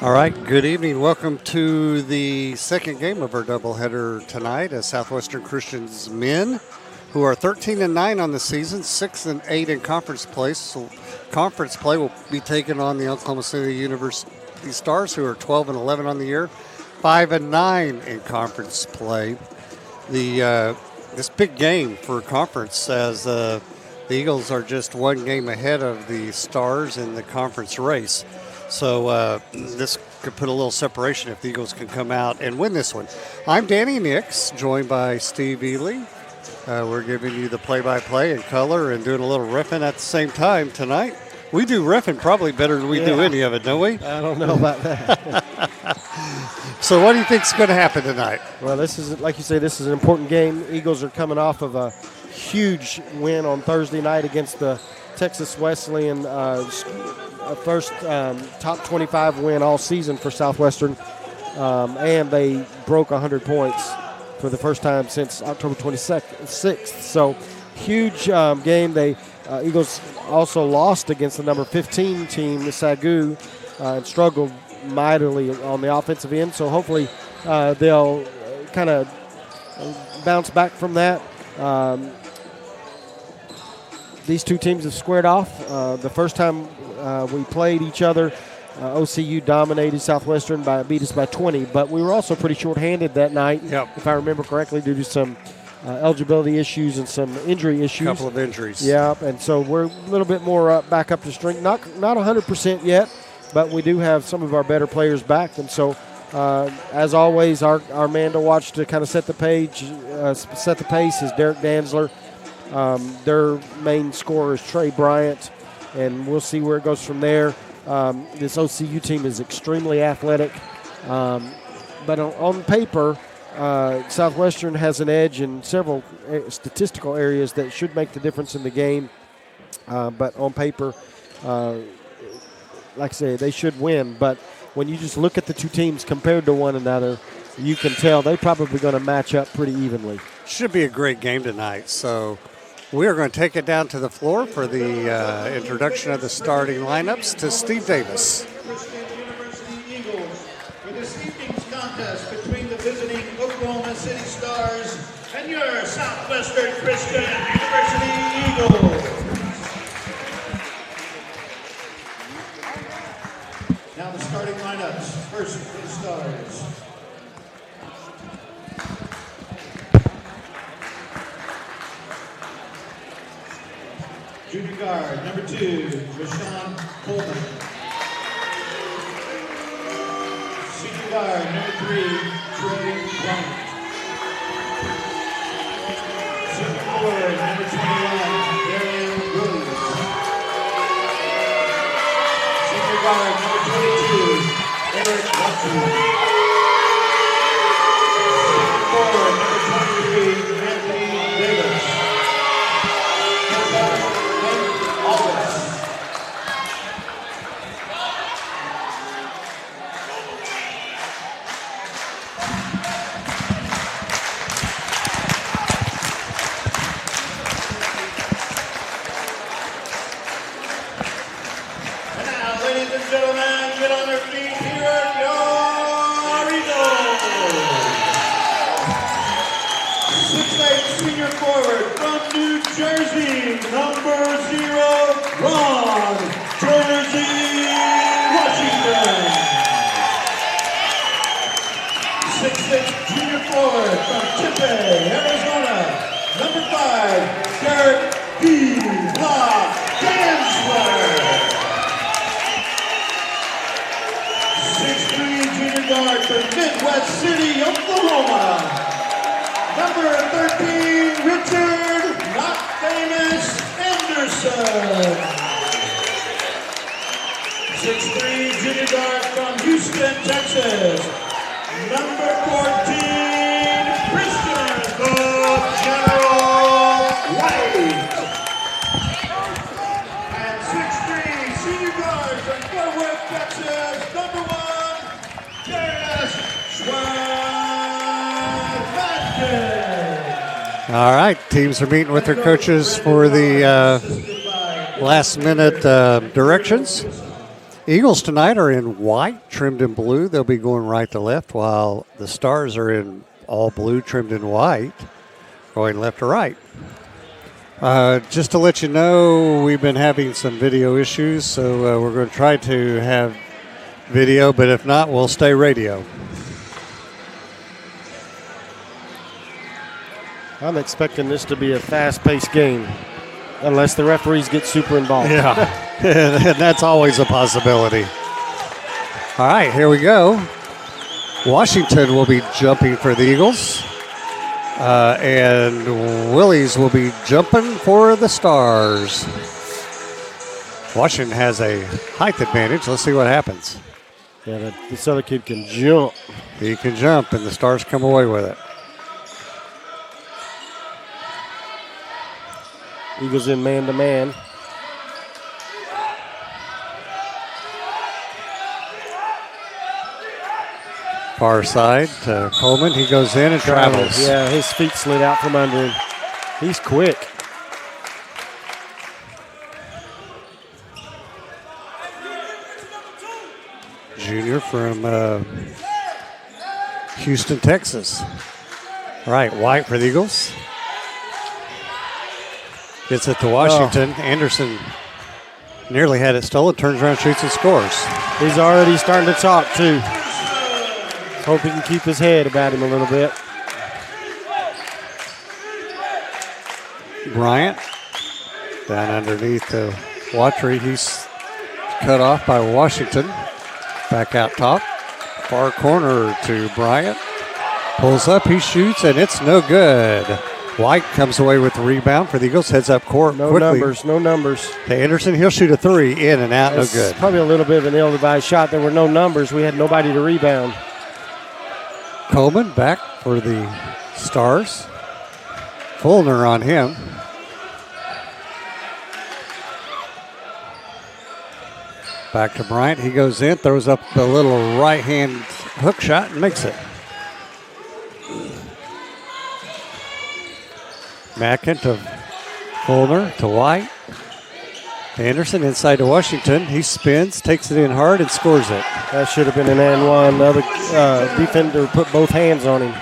All right, good evening. Welcome to the second game of our doubleheader tonight as Southwestern Christian's men, who are 13-9 on the season, 6-8 in conference play. So conference play will be taken on the Oklahoma City University Stars, who are 12-11 on the year, 5-9 in conference play. This big game for conference, as the Eagles are just one game ahead of the Stars in the conference race. So this could put a little separation if the Eagles can come out and win this one. I'm Danny Nix, joined by Steve Ely. We're giving you the play-by-play in color and doing a little riffing at the same time tonight. We do riffing probably better than we do any of it, don't we? I don't know about that. So what do you think is going to happen tonight? Well, this is, like you say, this is an important game. Eagles are coming off of a huge win on Thursday night against the Texas Wesleyan, first top 25 win all season for Southwestern, and they broke 100 points for the first time since October 26th. So huge game. They Eagles also lost against the number 15 team, the Sagu, and struggled mightily on the offensive end. So hopefully they'll kind of bounce back from that. These two teams have squared off. The first time we played each other, OCU dominated Southwestern, beat us by 20, but we were also pretty short-handed that night, if I remember correctly, due to some eligibility issues and some injury issues. A couple of injuries. Yeah, and so we're a little bit more back up to strength. Not 100% yet, but we do have some of our better players back, and so as always, our man to watch to kind of set the pace is Derek Danzler. Their main scorer is Trey Bryant, and we'll see where it goes from there. This OCU team is extremely athletic, but on paper, Southwestern has an edge in several statistical areas that should make the difference in the game. But on paper, like I say, they should win. But when you just look at the two teams compared to one another, you can tell they're probably going to match up pretty evenly. Should be a great game tonight. So we are going to take it down to the floor for the introduction of the starting lineups to Steve Davis. University Eagles for this evening's contest between the visiting Oklahoma City Stars and your Southwestern Christian University Eagles. Now the starting lineups. First for the Stars. Junior guard, number 2, Rashawn Coleman. Senior guard, number 3, Trey Bryant. Senior forward, number 21, Darian Williams. Senior guard, number 22, Eric Watson. Senior forward, number 23, Anthony Davis. All right, teams are meeting with their coaches for the last-minute directions. Eagles tonight are in white, trimmed in blue. They'll be going right to left, while the Stars are in all blue, trimmed in white, going left to right. Just to let you know, we've been having some video issues, so we're going to try to have video, but if not, we'll stay radio. I'm expecting this to be a fast-paced game, unless the referees get super involved. Yeah, and that's always a possibility. All right, here we go. Washington will be jumping for the Eagles, and Willies will be jumping for the Stars. Washington has a height advantage. Let's see what happens. Yeah, this other kid can jump. He can jump, and the Stars come away with it. Eagles in man-to-man. Far side to Coleman. He goes in and travels. Yeah, his feet slid out from under him. He's quick. Junior from Houston, Texas. All right, White for the Eagles. Gets it to Washington. Anderson nearly had it stolen. Turns around, shoots, and scores. He's already starting to talk, too. Hope he can keep his head about him a little bit. Bryant down underneath the Watry. He's cut off by Washington. Back out top. Far corner to Bryant. Pulls up, he shoots, and it's no good. White comes away with the rebound for the Eagles. Heads up court quickly. No numbers. To Anderson, he'll shoot a three, in and out, That's no good. Probably a little bit of an ill-advised shot. There were no numbers. We had nobody to rebound. Coleman back for the Stars. Fulner on him. Back to Bryant. He goes in, throws up the little right-hand hook shot and makes it. Mackin to Fulner to White. Anderson inside to Washington. He spins, takes it in hard, and scores it. That should have been an and one. The other defender put both hands on him.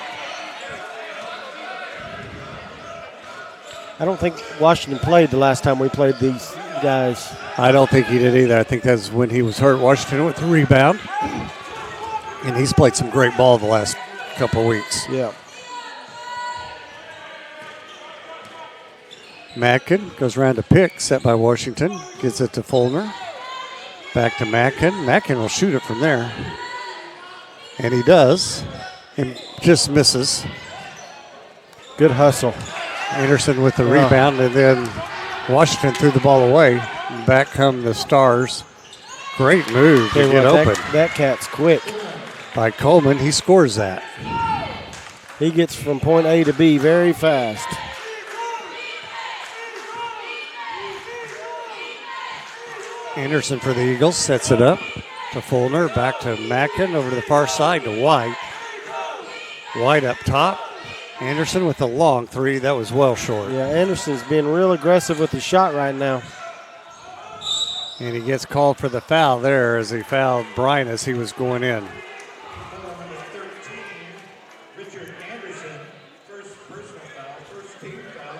I don't think Washington played the last time we played these guys. I don't think he did either. I think that's when he was hurt. Washington with the rebound. And he's played some great ball the last couple of weeks. Yeah. Mackin goes around to pick, set by Washington. Gets it to Fulner. Back to Mackin. Mackin will shoot it from there. And he does. And just misses. Good hustle. Anderson with the rebound, and then Washington threw the ball away. Back come the Stars. Great move to get open. That cat's quick. By Coleman, he scores that. He gets from point A to B very fast. Anderson for the Eagles sets it up to Fulner. Back to Mackin, over to the far side to White. White up top. Anderson with a long three. That was well short. Yeah, Anderson's being real aggressive with the shot right now. And he gets called for the foul there as he fouled Bryant as he was going in. Richard Anderson, first personal foul, first team foul.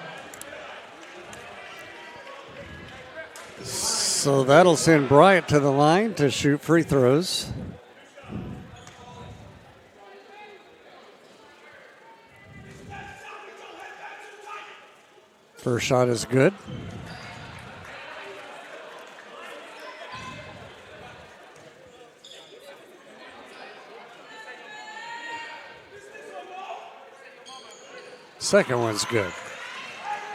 So that'll send Bryant to the line to shoot free throws. First shot is good. Second one's good.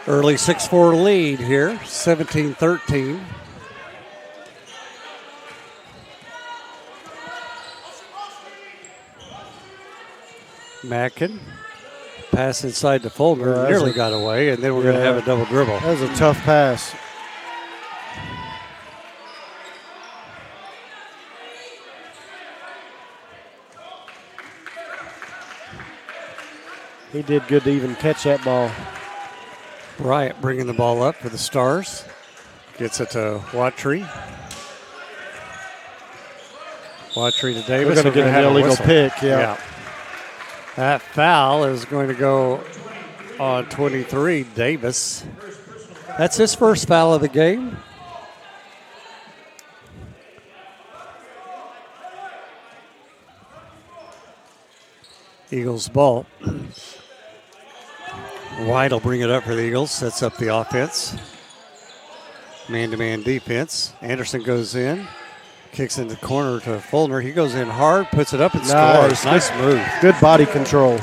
Early 6-4 lead here, 17-13. Mackin. Pass inside to Fulner, nearly got away, and then we're going to have a double dribble. That was a tough pass. He did good to even catch that ball. Bryant bringing the ball up for the Stars. Gets it to Watry. Watry to Davis. We're going to get an illegal pick, yeah. That foul is going to go on 23, Davis. That's his first foul of the game. Eagles ball. White will bring it up for the Eagles, sets up the offense. Man-to-man defense. Anderson goes in, kicks in the corner to Fulner. He goes in hard, puts it up and scores. Nice move. Good body control.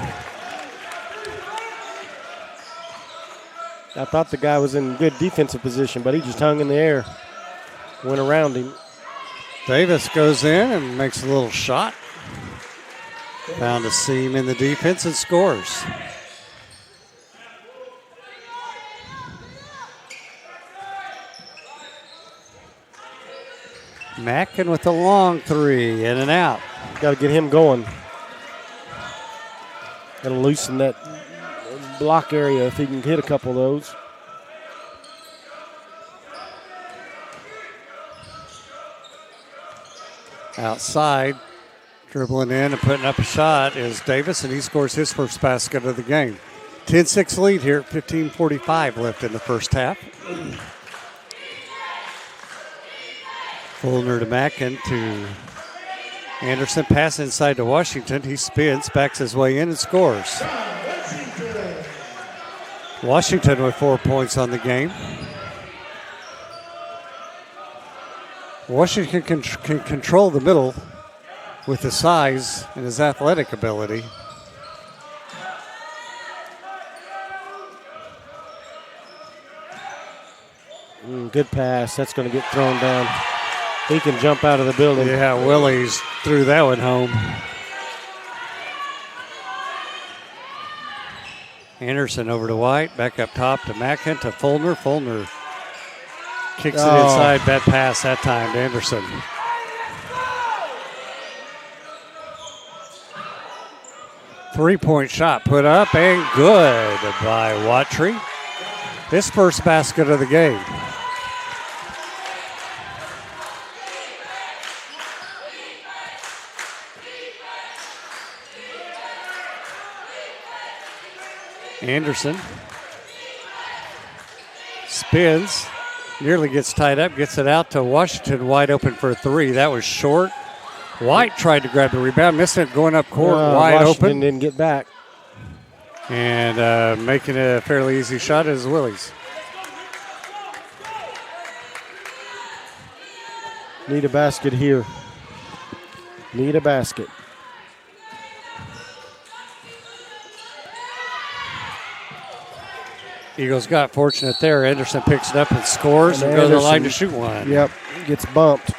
I thought the guy was in good defensive position, but he just hung in the air, went around him. Davis goes in and makes a little shot. Found a seam in the defense and scores. Mackin with a long three, in and out. Got to get him going. Got to loosen that block area if he can hit a couple of those. Outside, dribbling in and putting up a shot is Davis, and he scores his first basket of the game. 10-6 lead here, 15:45 left in the first half. Fulner to Mackin to Anderson. Pass inside to Washington. He spins, backs his way in, and scores. Washington with 4 points on the game. Washington can control the middle with his size and his athletic ability. Good pass. That's going to get thrown down. He can jump out of the building. Yeah, Willies threw that one home. Anderson over to White. Back up top to Mackin to Fulner. Fulner kicks it inside. Bad pass that time to Anderson. Three-point shot put up and good by Watry. His first basket of the game. Anderson spins, nearly gets tied up, gets it out to Washington, wide open for a three. That was short. White tried to grab the rebound, missed it, going up court, wide Washington open. Didn't get back. And making a fairly easy shot is Willies. Need a basket here. Need a basket. Eagles got fortunate there. Anderson picks it up and scores and goes to the line to shoot one. Yep, gets bumped.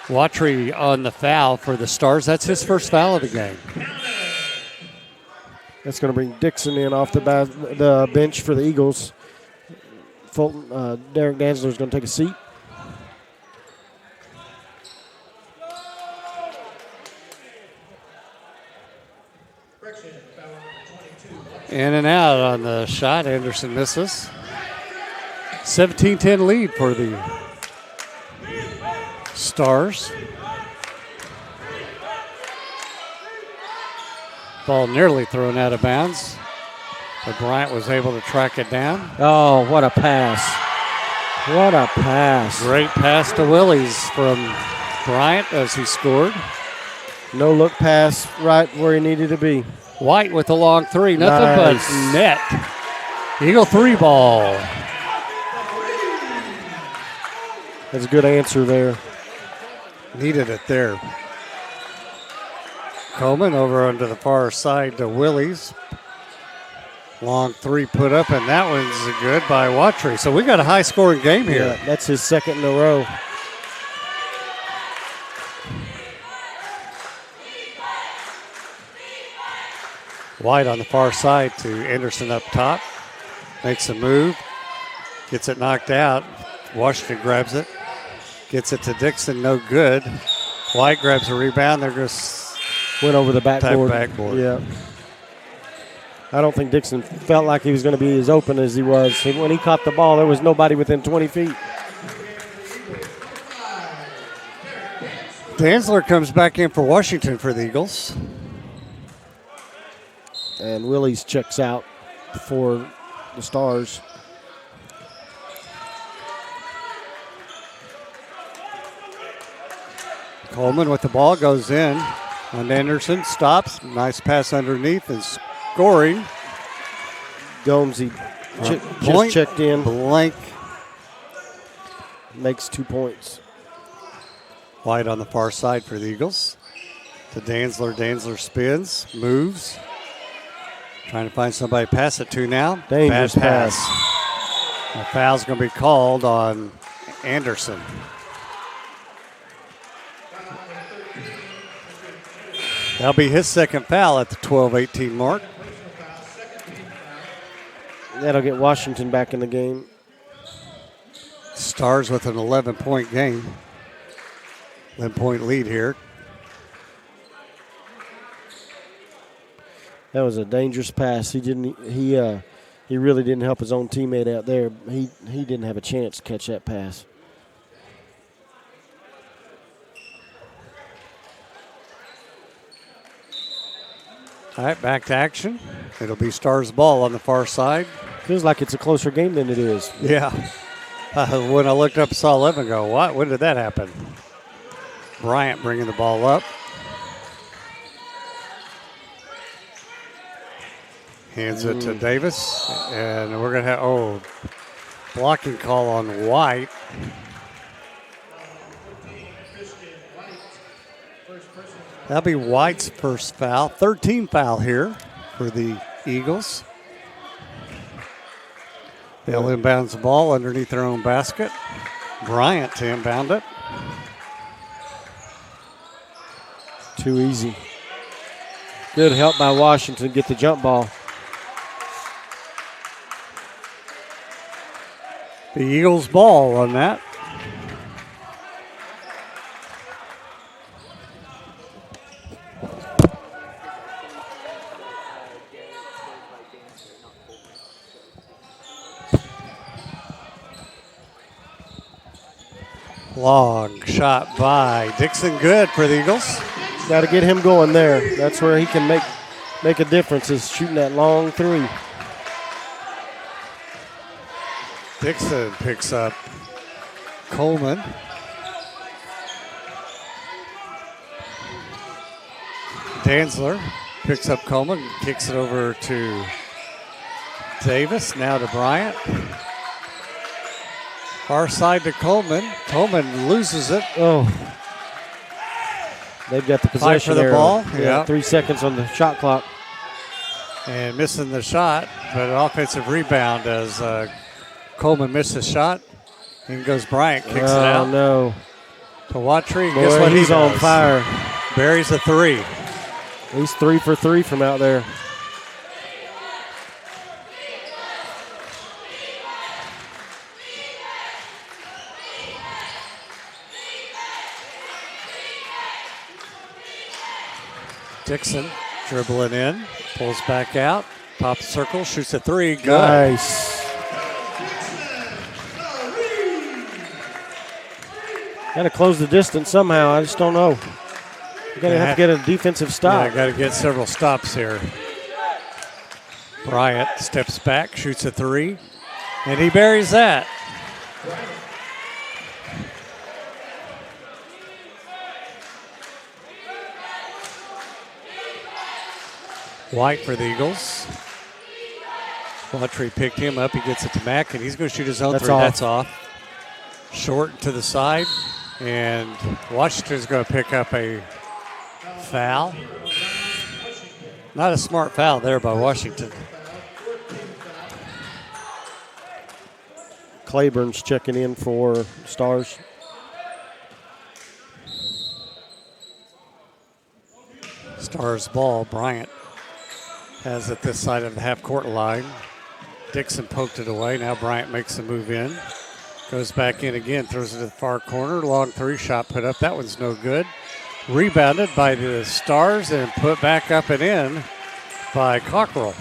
Watry on the foul for the Stars. That's his first foul of the game. That's going to bring Dixon in off the bench for the Eagles. Fulton, Derek Danzler is going to take a seat. In and out on the shot. Anderson misses. 17-10 lead for the Stars. Ball nearly thrown out of bounds, but Bryant was able to track it down. Oh, what a pass. What a pass. Great pass to Willies from Bryant as he scored. No look pass right where he needed to be. White with a long three, nothing but net. Eagle three ball. That's a good answer there. Needed it there. Coleman over onto the far side to Willies. Long three put up, and that one's good by Watry. So we got a high-scoring game here. Yeah, that's his second in a row. White on the far side to Anderson up top. Makes a move. Gets it knocked out. Washington grabs it. Gets it to Dixon, no good. White grabs a rebound. They're just went over the backboard. Yeah. I don't think Dixon felt like he was going to be as open as he was. When he caught the ball, there was nobody within 20 feet. Danzler comes back in for Washington for the Eagles. And Willies checks out for the Stars. Coleman with the ball goes in on Anderson, stops, nice pass underneath and scoring. Gomesy just checked in. Blank. Makes 2 points. White on the far side for the Eagles. To Danzler. Danzler spins, moves. Trying to find somebody to pass it to now. Dangerous Bad pass. A foul's going to be called on Anderson. That'll be his second foul at the 12-18 mark. That'll get Washington back in the game. Stars with an 11-point game. 11-point lead here. That was a dangerous pass. He really didn't help his own teammate out there. He didn't have a chance to catch that pass. All right, back to action. It'll be Stars ball on the far side. Feels like it's a closer game than it is. Yeah. When I looked up and saw 11 go, what? When did that happen? Bryant bringing the ball up. Hands it to Davis. And we're going to have, blocking call on White. That'll be White's first foul. 13th foul here for the Eagles. They'll inbounds the ball underneath their own basket. Bryant to inbound it. Too easy. Good help by Washington to get the jump ball. The Eagles ball on that. Long shot by Dixon, good for the Eagles. Got to get him going there. That's where he can make a difference, is shooting that long three. Dixon picks up Coleman. Danzler picks up Coleman, kicks it over to Davis, now to Bryant. Far side to Coleman. Coleman loses it. Oh. They've got the possession for the there. ball. Yeah, 3 seconds on the shot clock. And missing the shot, but an offensive rebound as Coleman missed the shot. In goes Bryant, kicks it out. Oh, no. To Watry. Boy, Guess what he's on fire. Buries a three. He's 3 for 3 from out there. Dixon dribbling in, pulls back out, top circle, shoots a three. Good. Nice. Got to close the distance somehow. I just don't know. You're going to have to get a defensive stop. Yeah, got to get several stops here. Bryant steps back, shoots a three, and he buries that. White for the Eagles. Watry picked him up. He gets it to Mack, and he's going to shoot his own three. That's off. Short to the side, and Washington's going to pick up a foul. Not a smart foul there by Washington. Claiborne's checking in for Stars. Stars ball. Bryant has it this side of the half-court line. Dixon poked it away. Now Bryant makes a move in. Goes back in again, throws it to the far corner. Long three shot put up. That one's no good. Rebounded by the Stars and put back up and in by Cockrell,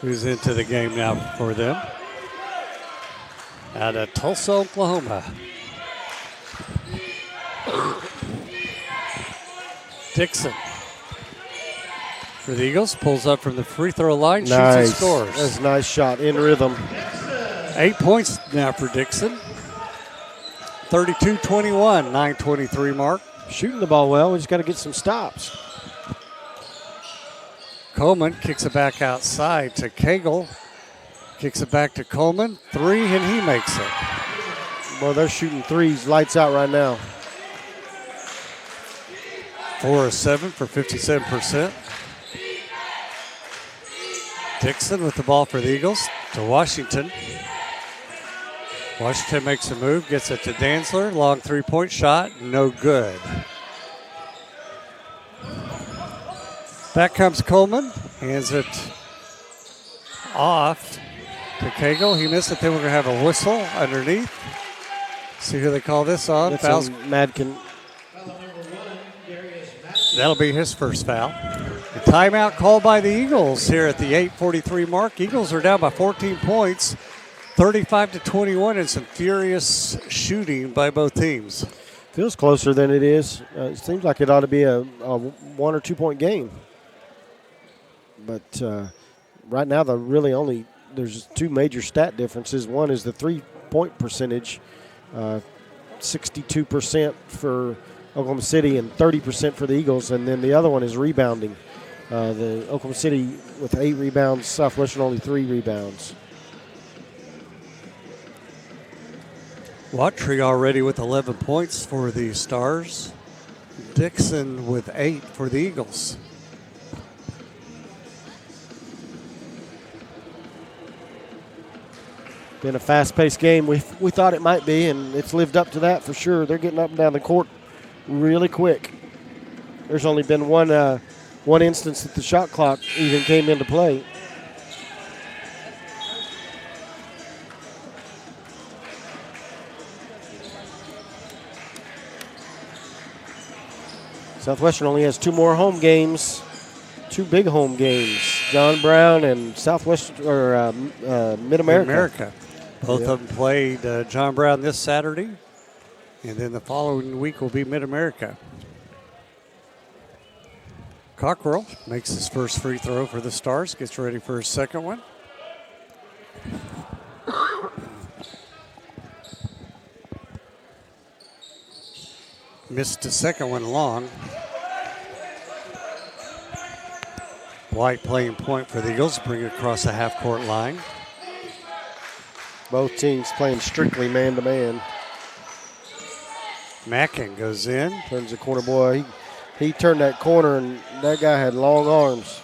who's into the game now for them. Out of Tulsa, Oklahoma. Dixon for the Eagles, pulls up from the free throw line, shoots Nice. and scores. That's a nice shot, in rhythm. 8 points now for Dixon. 32-21, 9:23 mark. Shooting the ball well, we just got to get some stops. Coleman kicks it back outside to Cagle. Kicks it back to Coleman. 3, and he makes it. Well, they're shooting threes, lights out right now. 4 of 7 for 57%. Dixon with the ball for the Eagles to Washington. Washington makes a move, gets it to Dantzler. Long three-point shot, no good. Back comes Coleman, hands it off to Cagle. He missed it, then we're going to have a whistle underneath. See who they call this on. That's Fouls. Madkin. That'll be his first foul. The timeout called by the Eagles here at the 8:43 mark. Eagles are down by 14 points, 35-21, and some furious shooting by both teams. Feels closer than it is. It seems like it ought to be a 1 or 2 point game. But right now, there's two major stat differences. One is the 3-point percentage, 62% for Oklahoma City and 30% for the Eagles. And then the other one is rebounding. The Oklahoma City with 8 rebounds, Southwestern only 3 rebounds. Watry already with 11 points for the Stars. Dixon with 8 for the Eagles. Been a fast-paced game. We thought it might be, and it's lived up to that for sure. They're getting up and down the court really quick. There's only been one instance that the shot clock even came into play. Southwestern only has 2 more home games, 2 big home games. John Brown and Mid-America. Both of them played John Brown this Saturday, and then the following week will be Mid-America. Cockrell makes his first free throw for the Stars, gets ready for his second one. Missed the second one long. White playing point for the Eagles, bring it across the half-court line. Both teams playing strictly man-to-man. Mackin goes in. Turns the corner, boy. He turned that corner, and that guy had long arms.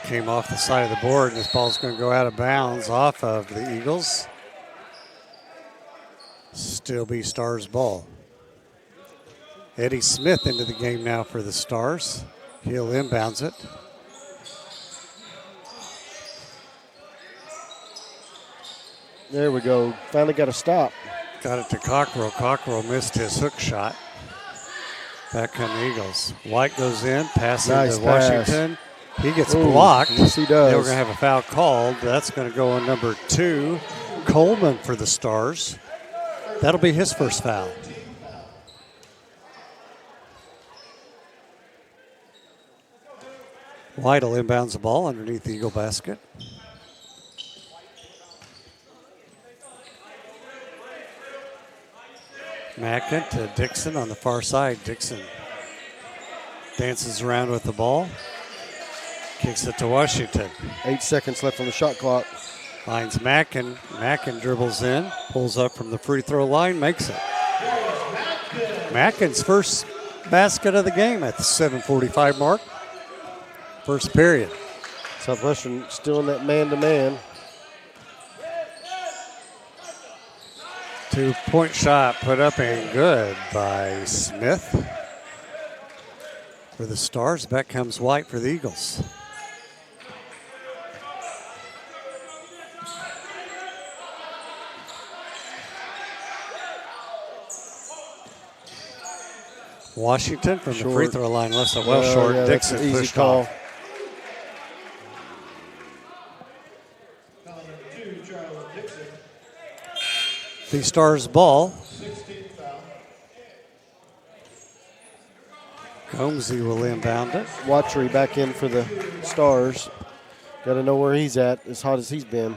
Came off the side of the board, and this ball's going to go out of bounds off of the Eagles. Still be Stars ball. Eddie Smith into the game now for the Stars. He'll inbounds it. There we go. Finally got a stop. Got it to Cockrell. Cockrell missed his hook shot. Back come the Eagles. White goes in, passes Nice to pass. Washington. He gets blocked. Yes, he does. Then we're going to have a foul called. That's going to go on number 2, Coleman for the Stars. That'll be his first foul. White will inbounds the ball underneath the Eagle basket. Mackin to Dixon on the far side. Dixon dances around with the ball. Kicks it to Washington. 8 seconds left on the shot clock. Finds Mackin. Mackin dribbles in. Pulls up from the free throw line. Makes it. Mackin's first basket of the game at the 7:45 mark. First period. Southwestern still in that man-to-man. 2-point shot put up and good by Smith. For the Stars, back comes White for the Eagles. Washington from the free throw line left it well short. Yeah, Dixon that's an easy pushed call. off. The Stars ball. Gomesy will inbound it. Watchery back in for the Stars. Got to know where he's at, as hot as he's been.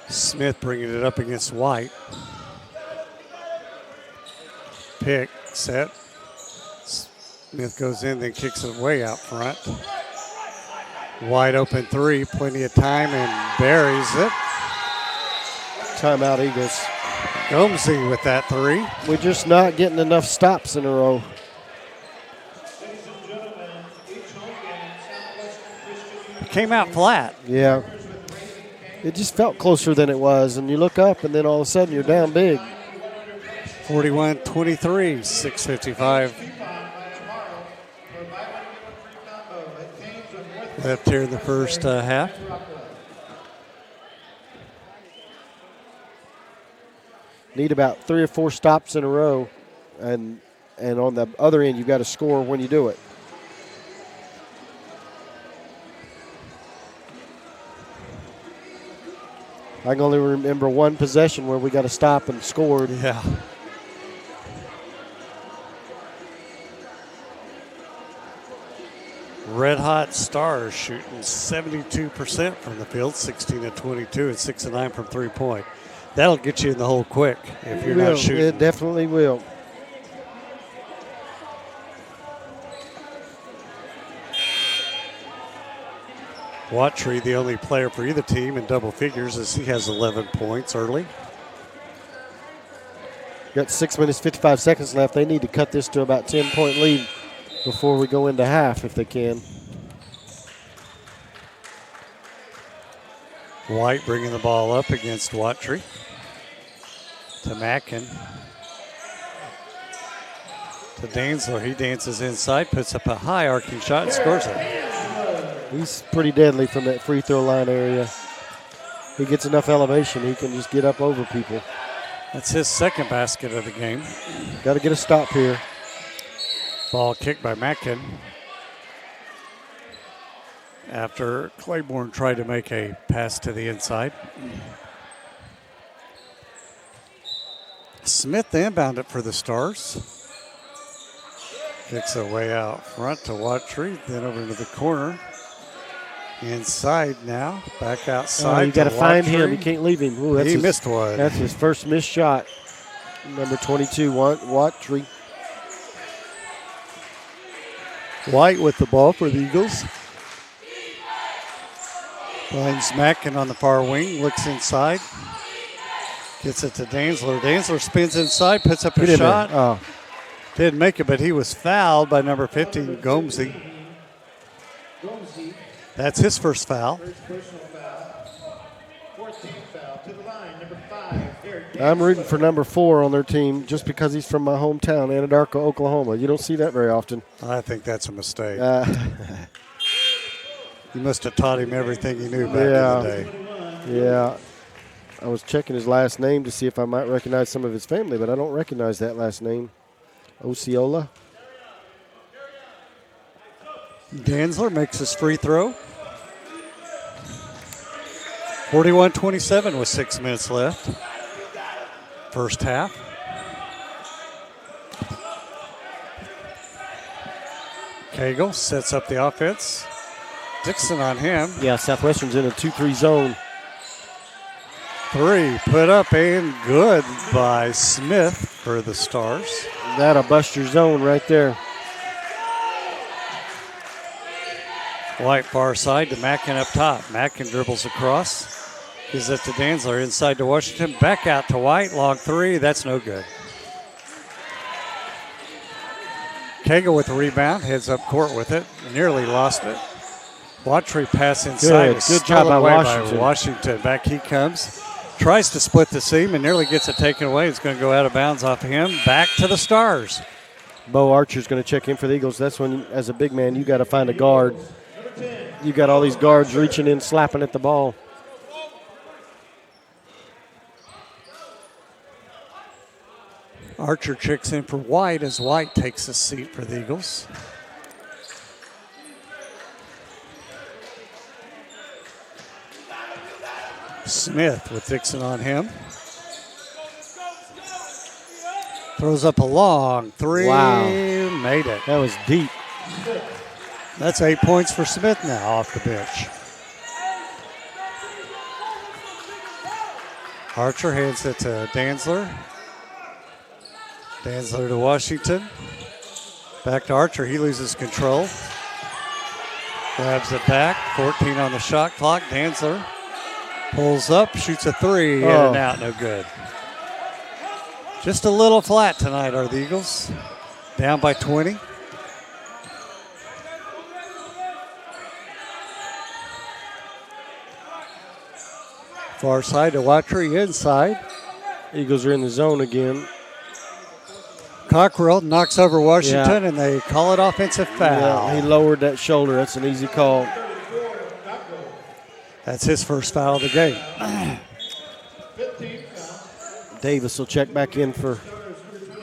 Smith bringing it up against White. Pick, set. Smith goes in, then kicks it way out front. Wide open three, plenty of time, and buries it. Timeout, Eagles. Gomesy with that three. We're just not getting enough stops in a row. Came out flat. Yeah. It just felt closer than it was, and you look up, and then all of a sudden you're down big. 41-23, 6:55 left here in the first half. Need about 3 or 4 stops in a row, and on the other end, you've got to score when you do it. I can only remember one possession where we got to stop and scored. Yeah. Red Hot Stars shooting 72% from the field, 16-22, and 6-9 from three-point. That'll get you in the hole quick if you're not shooting. It definitely will. Watchery, the only player for either team in double figures, as he has 11 points early. Got 6 minutes, 55 seconds left. They need to cut this to about 10-point lead before we go into half if they can. White bringing the ball up against Watchery. To Mackin. To Danzler. He dances inside, puts up a high arcing shot and scores it. He's pretty deadly from that free throw line area. He gets enough elevation, he can just get up over people. That's his second basket of the game. Got to get a stop here. Ball kicked by Mackin. After Claiborne tried to make a pass to the inside. Smith inbound it for the Stars. Kicks it way out front to Watchery, then over into the corner. Inside now, back outside. You got to find him. You can't leave him. Ooh, he missed one. That's his first missed shot. Number 22, Watchery. White with the ball for the Eagles. Finds Mackin on the far wing, looks inside. Gets it to Danzler. Danzler spins inside, puts up a shot. Oh. Didn't make it, but he was fouled by number 15, Gomesy. That's his first foul. I'm rooting for number 4 on their team just because he's from my hometown, Anadarko, Oklahoma. You don't see that very often. I think that's a mistake. You must have taught him everything he knew back in the day. Yeah. I was checking his last name to see if I might recognize some of his family, but I don't recognize that last name. Osceola. Danzler makes his free throw. 41-27 with 6 minutes left. First half. Cagle sets up the offense. Dixon on him. Yeah, Southwestern's in a 2-3 zone. Three put up and good by Smith for the Stars. That'll bust your zone right there. White far side to Mackin up top. Mackin dribbles across. Gives it to Danzler inside to Washington. Back out to White. Long three. That's no good. Cagle with the rebound. Heads up court with it. Nearly lost it. Watchery pass inside. Good job by Washington. Washington. Back he comes. Tries to split the seam and nearly gets it taken away. It's going to go out of bounds off of him. Back to the Stars. Bo Archer's going to check in for the Eagles. That's when, as a big man, you got to find a guard. You got all these guards reaching in, slapping at the ball. Archer checks in for White as White takes a seat for the Eagles. Smith with Dixon on him. Throws up a long three. Wow. Made it. That was deep. That's 8 points for Smith now off the bench. Archer hands it to Danzler. Danzler to Washington. Back to Archer. He loses control. Grabs it back. 14 on the shot clock. Danzler pulls up, shoots a three, in and out, no good. Just a little flat tonight are the Eagles. Down by 20. Far side to Watry, inside. Eagles are in the zone again. Cockrell knocks over Washington, and they call it offensive foul. Yeah, he lowered that shoulder. That's an easy call. That's his first foul of the game. Davis will check back in for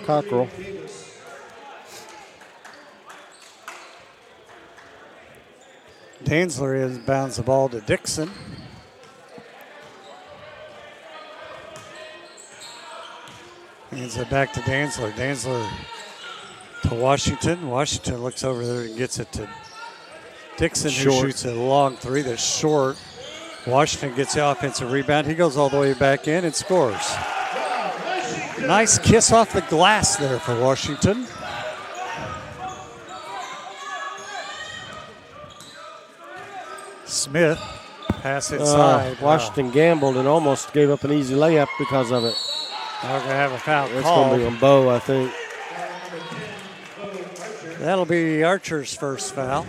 Cockrell. Danzler inbounds the ball to Dixon. Hands it back to Danzler. Danzler to Washington. Washington looks over there and gets it to Dixon, who shoots a long three that's short. Washington gets the offensive rebound. He goes all the way back in and scores. Nice kiss off the glass there for Washington. Smith, pass inside. Washington gambled and almost gave up an easy layup because of it. They're going to have a foul It's call. going to be on Bo, I think. That'll be Archer's first foul.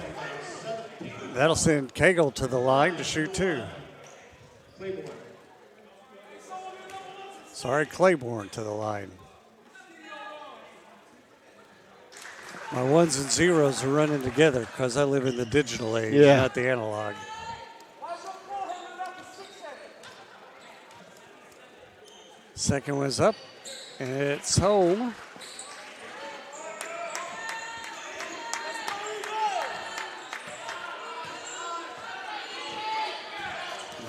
That'll send Cagle to the line to shoot two. Claiborne to the line. My ones and zeros are running together because I live in the digital age, not the analog. Second one's up, and it's home.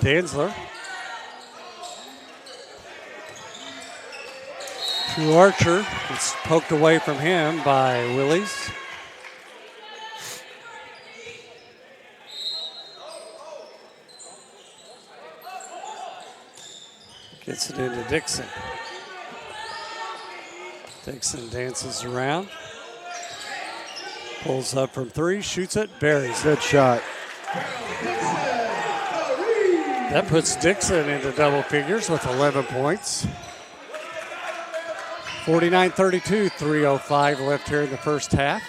Danzler to Archer. It's poked away from him by Willies. Gets it into Dixon. Dixon dances around. Pulls up from three, shoots it, buries it. Good shot. That puts Dixon into double figures with 11 points. 49-32, 3:05 left here in the first half.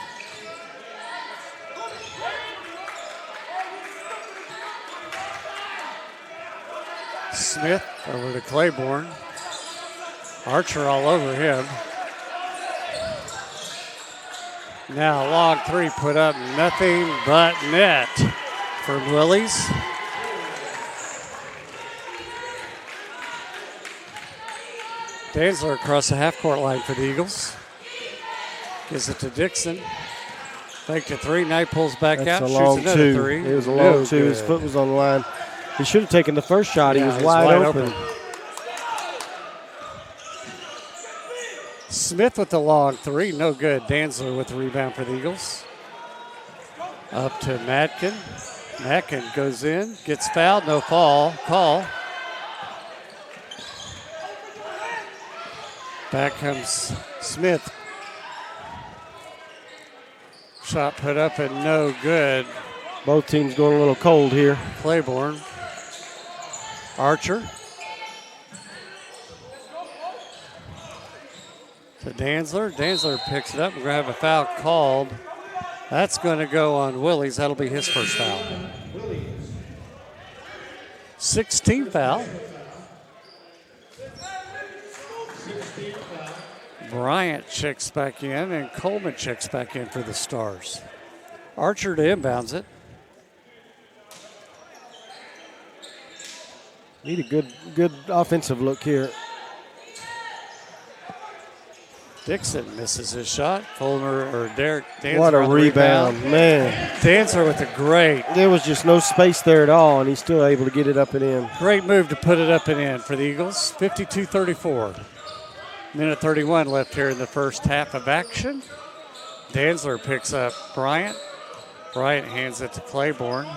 Smith over to Claiborne. Archer all over him. Now long three put up, nothing but net from Willies. Danzler across the half-court line for the Eagles. Gives it to Dixon. Fake to three. Knight pulls back out. That's a Shoots long another two. three. It was a long two. His foot was on the line. He should have taken the first shot. He was wide open. Smith with the long three. No good. Danzler with the rebound for the Eagles. Up to Matkin. Matkin goes in. Gets fouled. No foul. Call. Back comes Smith. Shot put up and no good. Both teams going a little cold here. Claiborne. Archer. To Danzler. Danzler picks it up. We're going to have a foul called. That's going to go on Willies. That'll be his first foul. 16th foul. Bryant checks back in, and Coleman checks back in for the Stars. Archer to inbounds it. Need a good offensive look here. Dixon misses his shot. Fulmer or Derek Danzler. What a on the rebound, man. Danzler with a great. There was just no space there at all, and he's still able to get it up and in. Great move to put it up and in for the Eagles. 52-34. Minute 31 left here in the first half of action. Danzler picks up Bryant. Bryant hands it to Claiborne.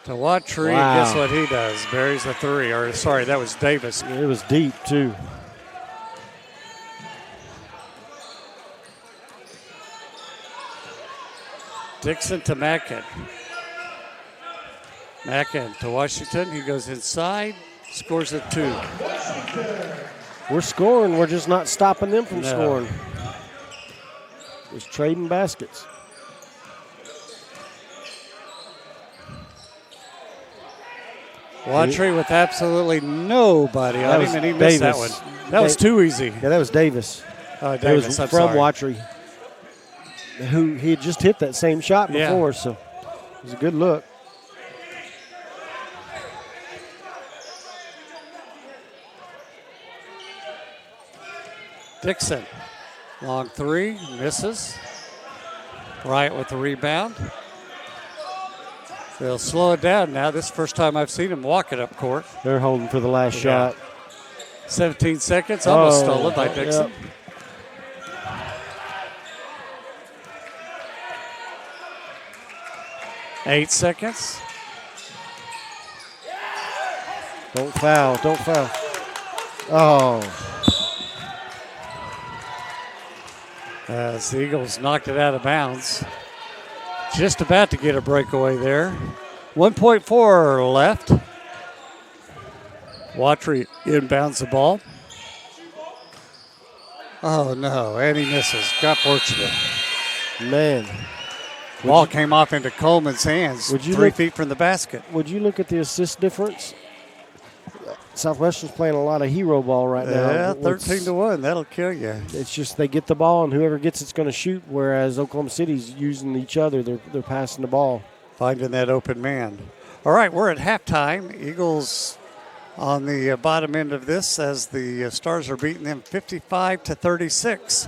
To Watry, Wow. guess what he does? Buries a three. Or, sorry, that was Davis. It was deep, too. Dixon to Mackin. Mackin to Washington. He goes inside, scores a two. We're scoring. We're just not stopping them from No. scoring. Just trading baskets. Watry with absolutely nobody on him, and he missed that one. That was too easy. Yeah, that was Davis. Davis, It was I'm from sorry. Watry, who he had just hit that same shot Yeah. before, so it was a good look. Dixon, long three, misses. Bryant with the rebound. They'll slow it down now. This is the first time I've seen him walk it up court. They're holding for the last shot. 17 seconds, almost Oh, stolen by Dixon. yep. Eight seconds. Don't foul. Don't foul. Oh, As the Eagles knocked it out of bounds. Just about to get a breakaway there. 1.4 left. Watry inbounds the ball. Oh, no, and he misses. Got fortunate. man. Ball came off into Coleman's hands, Would you 3 look- feet from the basket. Would you look at the assist difference? Southwestern's playing a lot of hero ball right now. Yeah, What's- 13-1. That'll kill you. It's just they get the ball and whoever gets it's going to shoot. Whereas Oklahoma City's using each other. They're passing the ball. Finding that open man. All right, we're at halftime. Eagles on the bottom end of this as the Stars are beating them 55-36.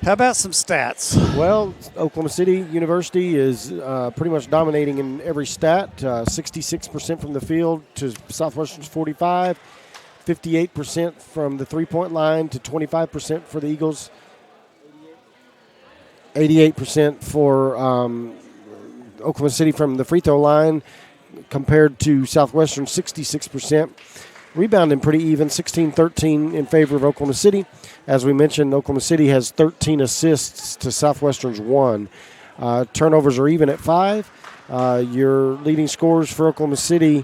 How about some stats? Well, Oklahoma City University is pretty much dominating in every stat. 66% from the field to Southwestern's 45, 58% from the three-point line to 25% for the Eagles, 88% for Oklahoma City from the free throw line compared to Southwestern 66%. Rebounding pretty even, 16-13 in favor of Oklahoma City. As we mentioned, Oklahoma City has 13 assists to Southwestern's 1. Turnovers are even at 5. Your leading scorers for Oklahoma City,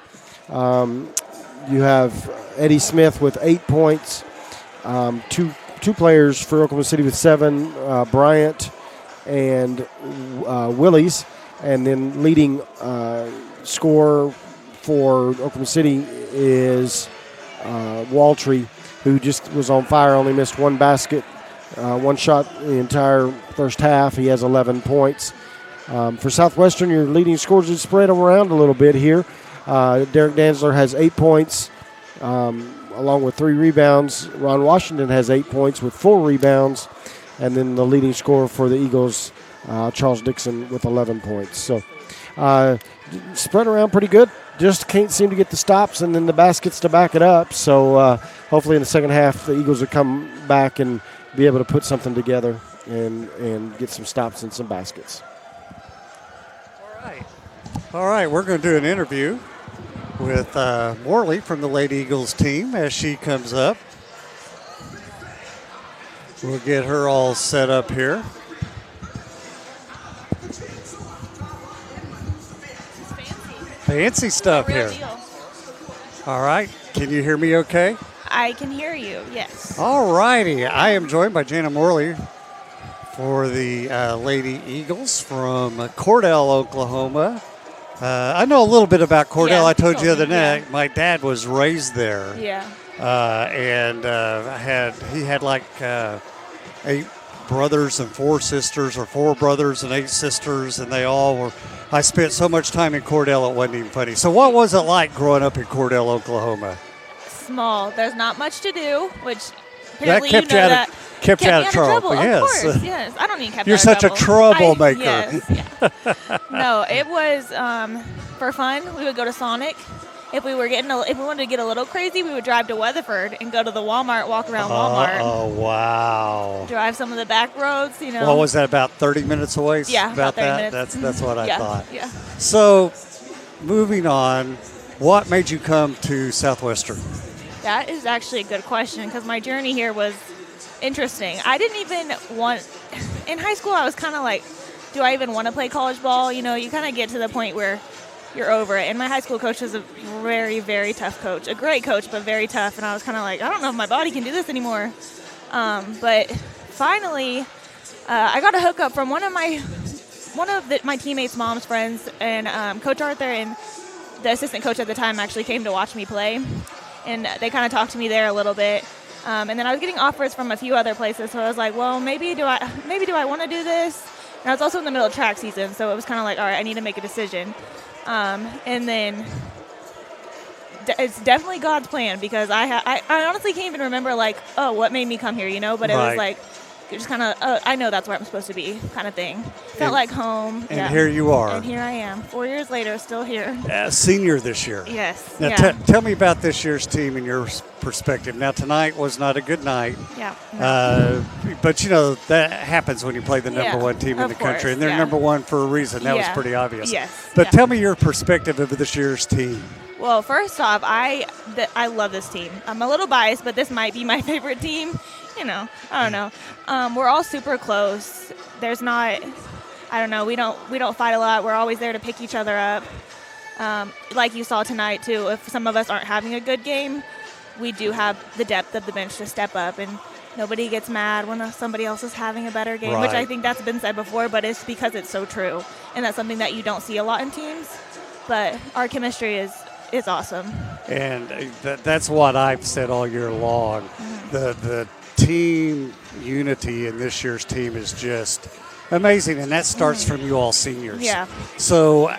you have Eddie Smith with 8 points. Two players for Oklahoma City with 7, Bryant and Willies. And then leading scorer for Oklahoma City is Waltree, who just was on fire, only missed one basket, one shot the entire first half. He has 11 points. For Southwestern, your leading scorers is spread around a little bit here. Derek Danzler has 8 points, along with 3 rebounds. Ron Washington has 8 points with 4 rebounds. And then the leading scorer for the Eagles, Charles Dixon, with 11 points. So spread around pretty good. Just can't seem to get the stops and then the baskets to back it up. So hopefully in the second half, the Eagles will come back and be able to put something together and get some stops and some baskets. All right, we're going to do an interview with Morley from the Lady Eagles team as she comes up. We'll get her all set up here. Fancy stuff Real here. deal. All right, can you hear me okay? I can hear you, yes. All righty. I am joined by Jana Morley for the Lady Eagles from Cordell, Oklahoma. I know a little bit about Cordell. Yeah, I told you the other yeah. night, my dad was raised there. Yeah. And he had like 8 brothers and 4 sisters, or 4 brothers and 8 sisters, and they all were. I spent so much time in Cordell, it wasn't even funny. So what was it like growing up in Cordell, Oklahoma? Small. There's not much to do, which That apparently kept you you know out that. of, kept you out of trouble. Of Yes. course, yes. I don't need kept You're out of such a trouble. troublemaker. Yes, yeah. No, it was for fun. We would go to Sonic, if we wanted to get a little crazy, we would drive to Weatherford and go to the Walmart, walk around Walmart. Oh, wow. Drive some of the back roads, you know. What was that, about 30 minutes away? Yeah, about 30 that? minutes. That's what I thought. Yeah. So, moving on, what made you come to Southwestern? That is actually a good question because my journey here was interesting. I didn't even in high school, I was kind of like, do I even want to play college ball? You know, you kind of get to the point where you're over it. And my high school coach was a very, very tough coach, a great coach, but very tough. And I was kind of like, I don't know if my body can do this anymore. But finally, I got a hookup from one of my teammates' mom's friends, and Coach Arthur and the assistant coach at the time actually came to watch me play. And they kind of talked to me there a little bit. And then I was getting offers from a few other places, so I was like, well, maybe do I want to do this? And I was also in the middle of track season, so it was kind of like, all right, I need to make a decision. And then it's definitely God's plan because I honestly can't even remember, like, oh, what made me come here, you know? But it was like, just kind of, I know that's where I'm supposed to be kind of thing. Felt like home. And here you are. And here I am, 4 years later, still here. Senior this year. Yes. Now, tell me about this year's team and your perspective. Now, tonight was not a good night. Yeah. But, you know, that happens when you play the number one team in the country. And they're number one for a reason. That was pretty obvious. Yes. But tell me your perspective of this year's team. Well, first off, I love this team. I'm a little biased, but this might be my favorite team. You know, I don't know. We're all super close. There's not, I don't know. We don't fight a lot. We're always there to pick each other up. Like you saw tonight too. If some of us aren't having a good game, we do have the depth of the bench to step up, and nobody gets mad when somebody else is having a better game. Which I think that's been said before, but it's because it's so true, and that's something that you don't see a lot in teams. But our chemistry is awesome. And that's what I've said all year long. Mm-hmm. The team unity in this year's team is just amazing, and that starts from you all seniors. Yeah. So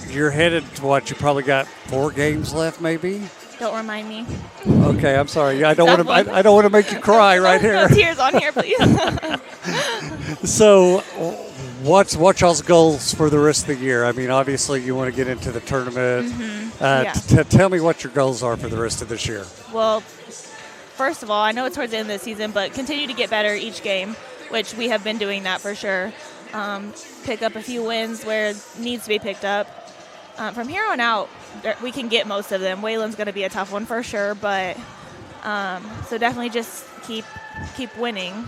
you're headed to what? You probably got 4 games left, maybe. Don't remind me. Okay, I'm sorry. I don't want to make you cry right here. No tears on here, please. So, what's y'all's goals for the rest of the year? I mean, obviously you want to get into the tournament. Mm-hmm. Tell me what your goals are for the rest of this year. Well, first of all, I know it's towards the end of the season, but continue to get better each game, which we have been doing that for sure. Pick up a few wins where it needs to be picked up. From here on out, we can get most of them. Wayland's going to be a tough one for sure, but so definitely just keep winning,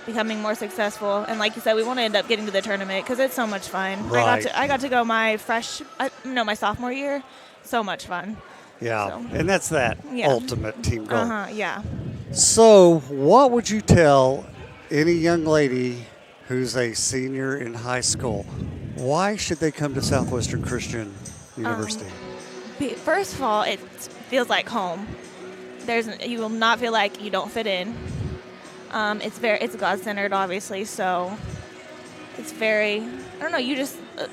becoming more successful. And like you said, we want to end up getting to the tournament because it's so much fun. Right. I got to go my my sophomore year. So much fun. Yeah, so. And that's that ultimate team goal. Yeah. So what would you tell any young lady who's a senior in high school? Why should they come to Southwestern Christian University? First of all, it feels like home. You will not feel like you don't fit in. It's God-centered, obviously, so it's very, I don't know,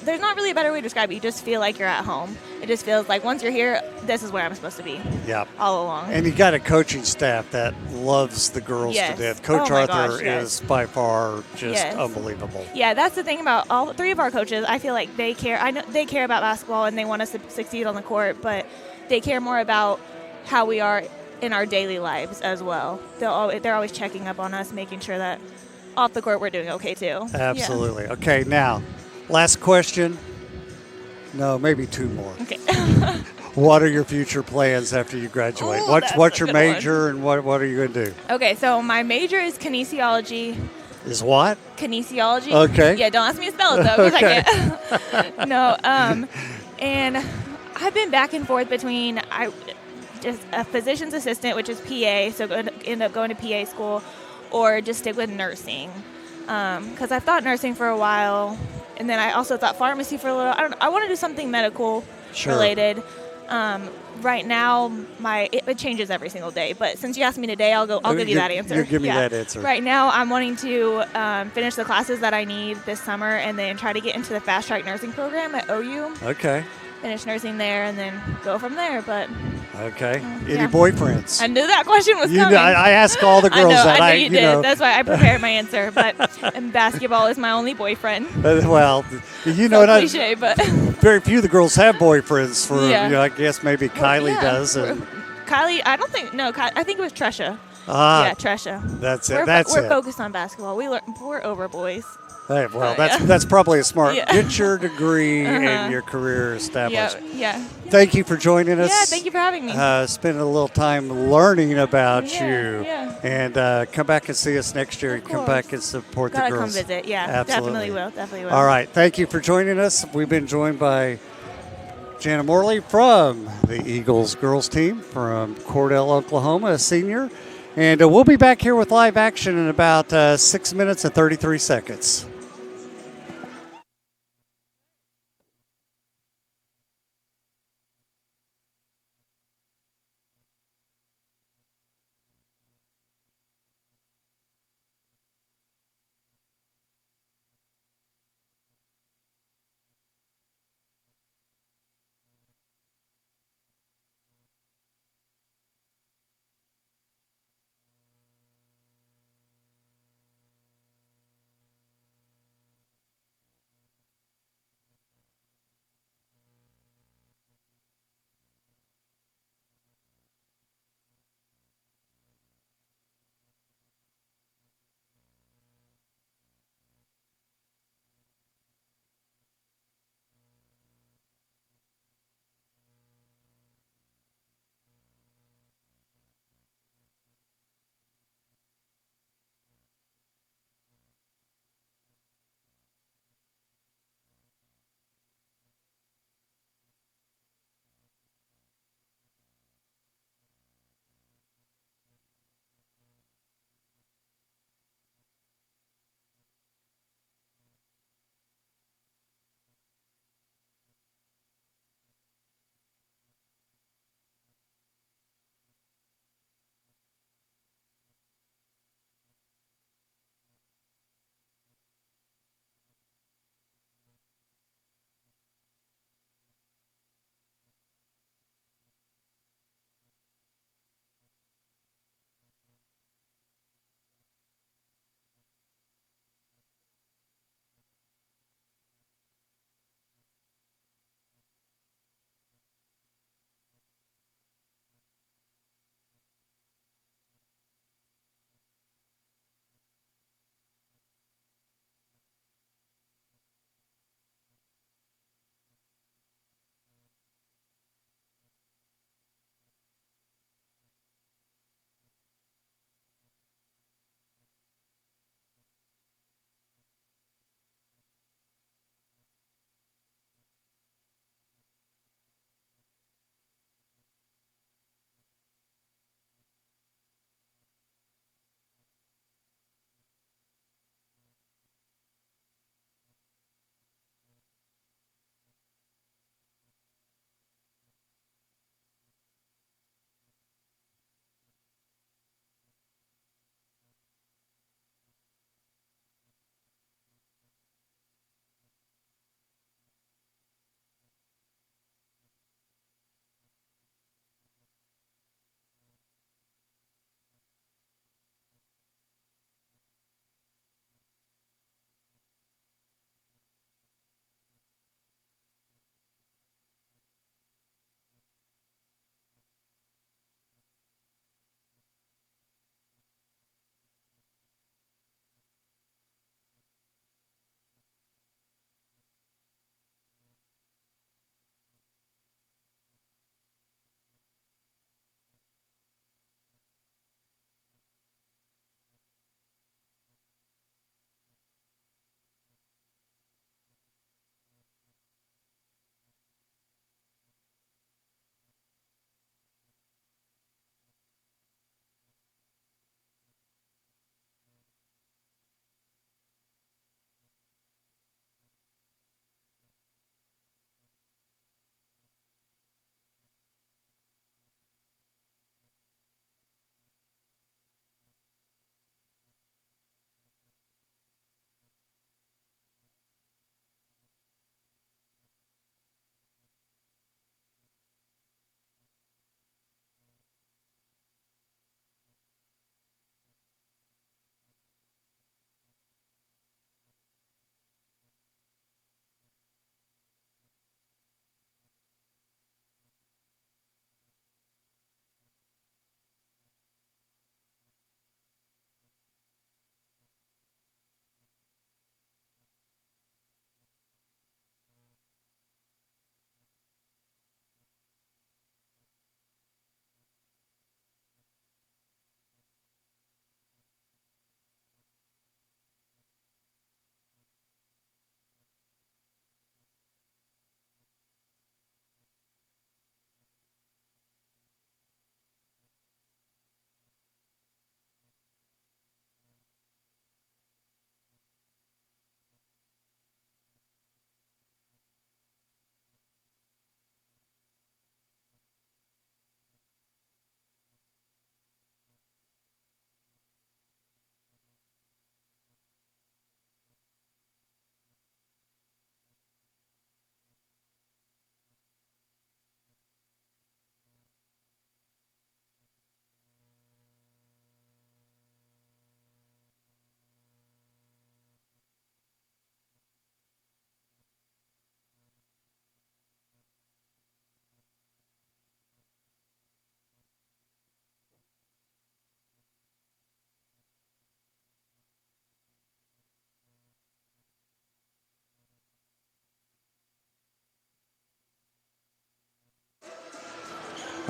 there's not really a better way to describe it. You just feel like you're at home. It just feels like once you're here, this is where I'm supposed to be. Yeah. All along. And you got a coaching staff that loves the girls to death. Coach Arthur is by far just unbelievable. Yeah, that's the thing about all 3 of our coaches. I feel like they care. I know they care about basketball and they want us to succeed on the court, but they care more about how we are in our daily lives as well. They're always checking up on us, making sure that off the court we're doing okay too. Absolutely. Yeah. Okay, now, last question. No, maybe 2 more. Okay. What are your future plans after you graduate? Ooh, what's your major and what are you going to do? Okay, so my major is kinesiology. Is what? Kinesiology. Okay. Yeah, don't ask me to spell it though, because okay. I can't. No, and I've been back and forth between just a physician's assistant, which is PA, so end up going to PA school, or just stick with nursing. Because I've thought nursing for a while, and then I also thought pharmacy for a little. I want to do something medical related. Right now, it changes every single day. But since you asked me today, I'll give you that answer. You give me that answer. Right now, I'm wanting to finish the classes that I need this summer, and then try to get into the fast track nursing program at OU. Okay. Finish nursing there, and then go from there. But Okay. Any Yeah. boyfriends? I knew that question was You coming. know, I ask all the I girls know, that I knew you did. know. That's why I prepared my answer. But and basketball is my only boyfriend. Well, you know, So and cliche, but very few of the girls have boyfriends. For Yeah. I guess maybe Kylie yeah. does. And, Kylie, I don't think no. I think it was Tresha. ah, Yeah, Tresha. that's it. We're, That's we're it. focused on basketball. We're over boys. Hey, well, yeah. that's probably a smart. Yeah. Get your degree Uh-huh. and your career Yeah, established. yeah. Thank you for joining us. Yeah, thank you for having me. Spending a little time learning about Yeah, you. yeah. And come back and see us next year. Of Come course. back and support Gotta the come girls. visit. Yeah, Absolutely. definitely will. All right. Thank you for joining us. We've been joined by Jana Morley from the Eagles girls team from Cordell, Oklahoma, a senior. And we'll be back here with live action in about 6 minutes and 33 seconds.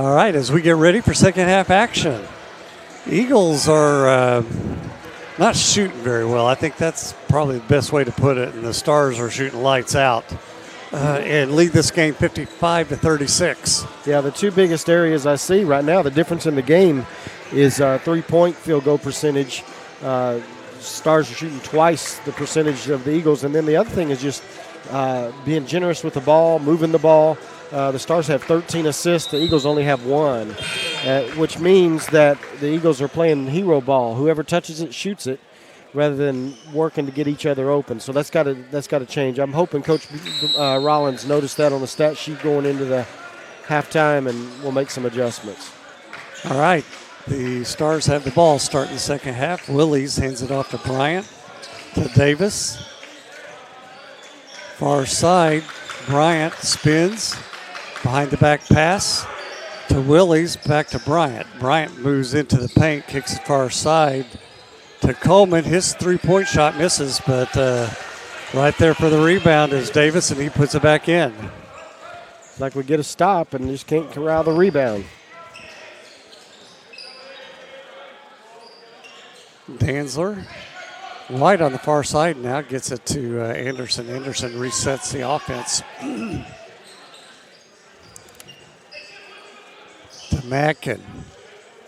All right, as we get ready for second half action, Eagles are not shooting very well. I think that's probably the best way to put it. And the Stars are shooting lights out and lead this game 55-36. Yeah, the two biggest areas I see right now, the difference in the game is 3-point field goal percentage. Stars are shooting twice the percentage of the Eagles. And then the other thing is just being generous with the ball, moving the ball. The Stars have 13 assists. The Eagles only have 1, which means that the Eagles are playing hero ball. Whoever touches it shoots it, rather than working to get each other open. So that's got to change. I'm hoping Coach Rollins noticed that on the stat sheet going into the halftime, and will make some adjustments. All right, the Stars have the ball starting the second half. Willies hands it off to Bryant, to Davis. Far side, Bryant spins. Behind the back pass to Willies, back to Bryant. Bryant moves into the paint, kicks it far side to Coleman. His 3-point shot misses, but right there for the rebound is Davis, and he puts it back in. Like we get a stop and just can't corral the rebound. Danzler, White on the far side now, gets it to Anderson. Anderson resets the offense. To Mackin.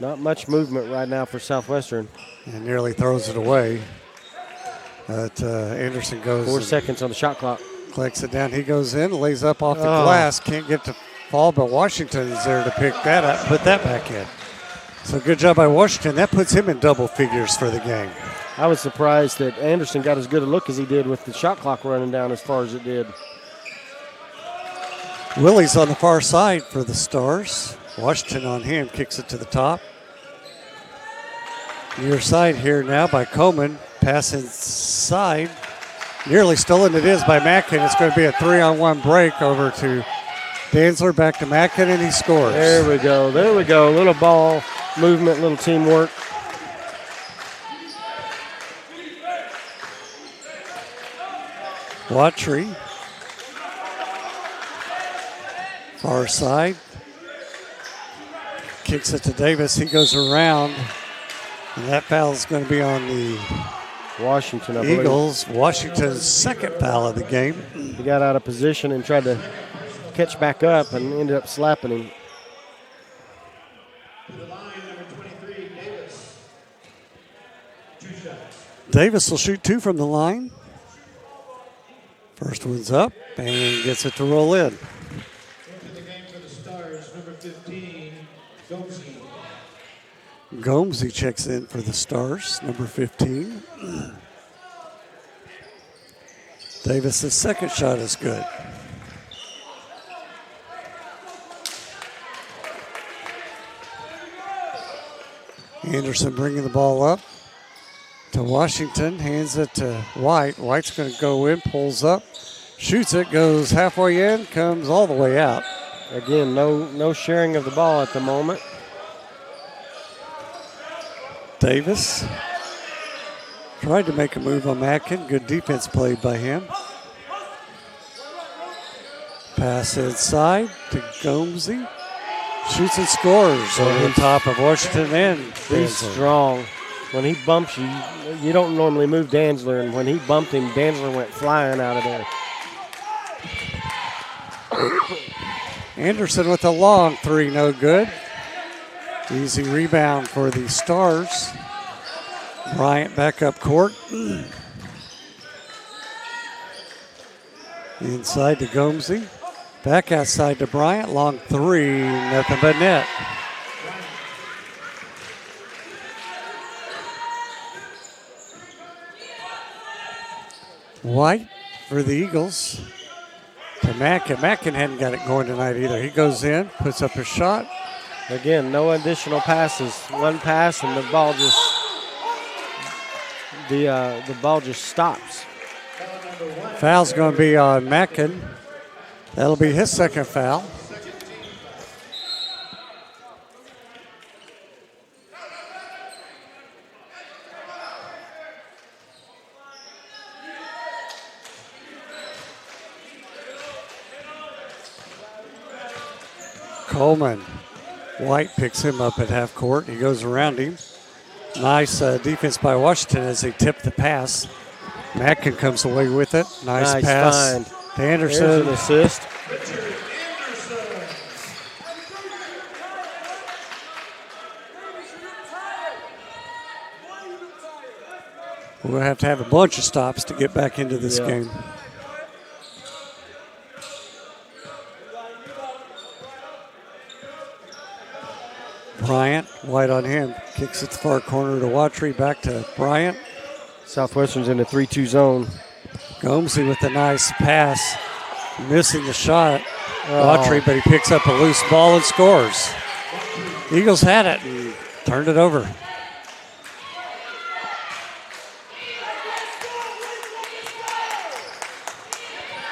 Not much movement right now for Southwestern. And nearly throws it away. But Anderson goes. 4 seconds on the shot clock. Collects it down. He goes in, lays up off the glass. Can't get to fall, but Washington is there to pick that up, put that back in. So good job by Washington. That puts him in double figures for the game. I was surprised that Anderson got as good a look as he did with the shot clock running down as far as it did. Willie's on the far side for the Stars. Washington on him, kicks it to the top. Near side here now by Coleman. Pass inside. Nearly stolen. It is by Mackin. It's going to be a 3-on-1 break over to Danzler, back to Mackin, and he scores. There we go. There we go. Little ball movement, little teamwork. Watry. Far side. Kicks it to Davis. He goes around. And that foul is going to be on the Washington, I believe. Eagles. Washington's second foul of the game. He got out of position and tried to catch back up and ended up slapping him. To the line, number 23, Davis. 2 shots. Davis will shoot 2 from the line. First one's up and gets it to roll in. Into the game for the Stars, number 15, Gomsey. Gomsey checks in for the Stars, number 15. Davis's second shot is good. Anderson bringing the ball up to Washington, hands it to White. White's going to go in, pulls up, shoots it, goes halfway in, comes all the way out. Again, no sharing of the ball at the moment. Davis tried to make a move on Mackin. Good defense played by him. Pass inside to Gomsey. Shoots and scores over the top of Washington and He's strong. When he bumps you, you don't normally move Danzler, and when he bumped him, Danzler went flying out of there. Anderson with a long 3, no good. Easy rebound for the Stars. Bryant back up court. Inside to Gomsey. Back outside to Bryant. Long 3, nothing but net. White for the Eagles. To Mackin. Mackin hadn't got it going tonight either. He goes in, puts up a shot. Again, no additional passes. One pass and the ball just stops. Foul's going to be on Mackin. That'll be his second foul. Coleman White picks him up at half court. He goes around him. Nice defense by Washington as they tip the pass. Mackin comes away with it. Nice pass find. to Anderson. There's an assist. We'll have to have a bunch of stops to get back into this game. Bryant, White on him. Kicks it to the far corner to Watry. Back to Bryant. Southwestern's in the 3-2 zone. Gomesy with a nice pass. Missing the shot. Watry, but he picks up a loose ball and scores. Eagles had it and turned it over.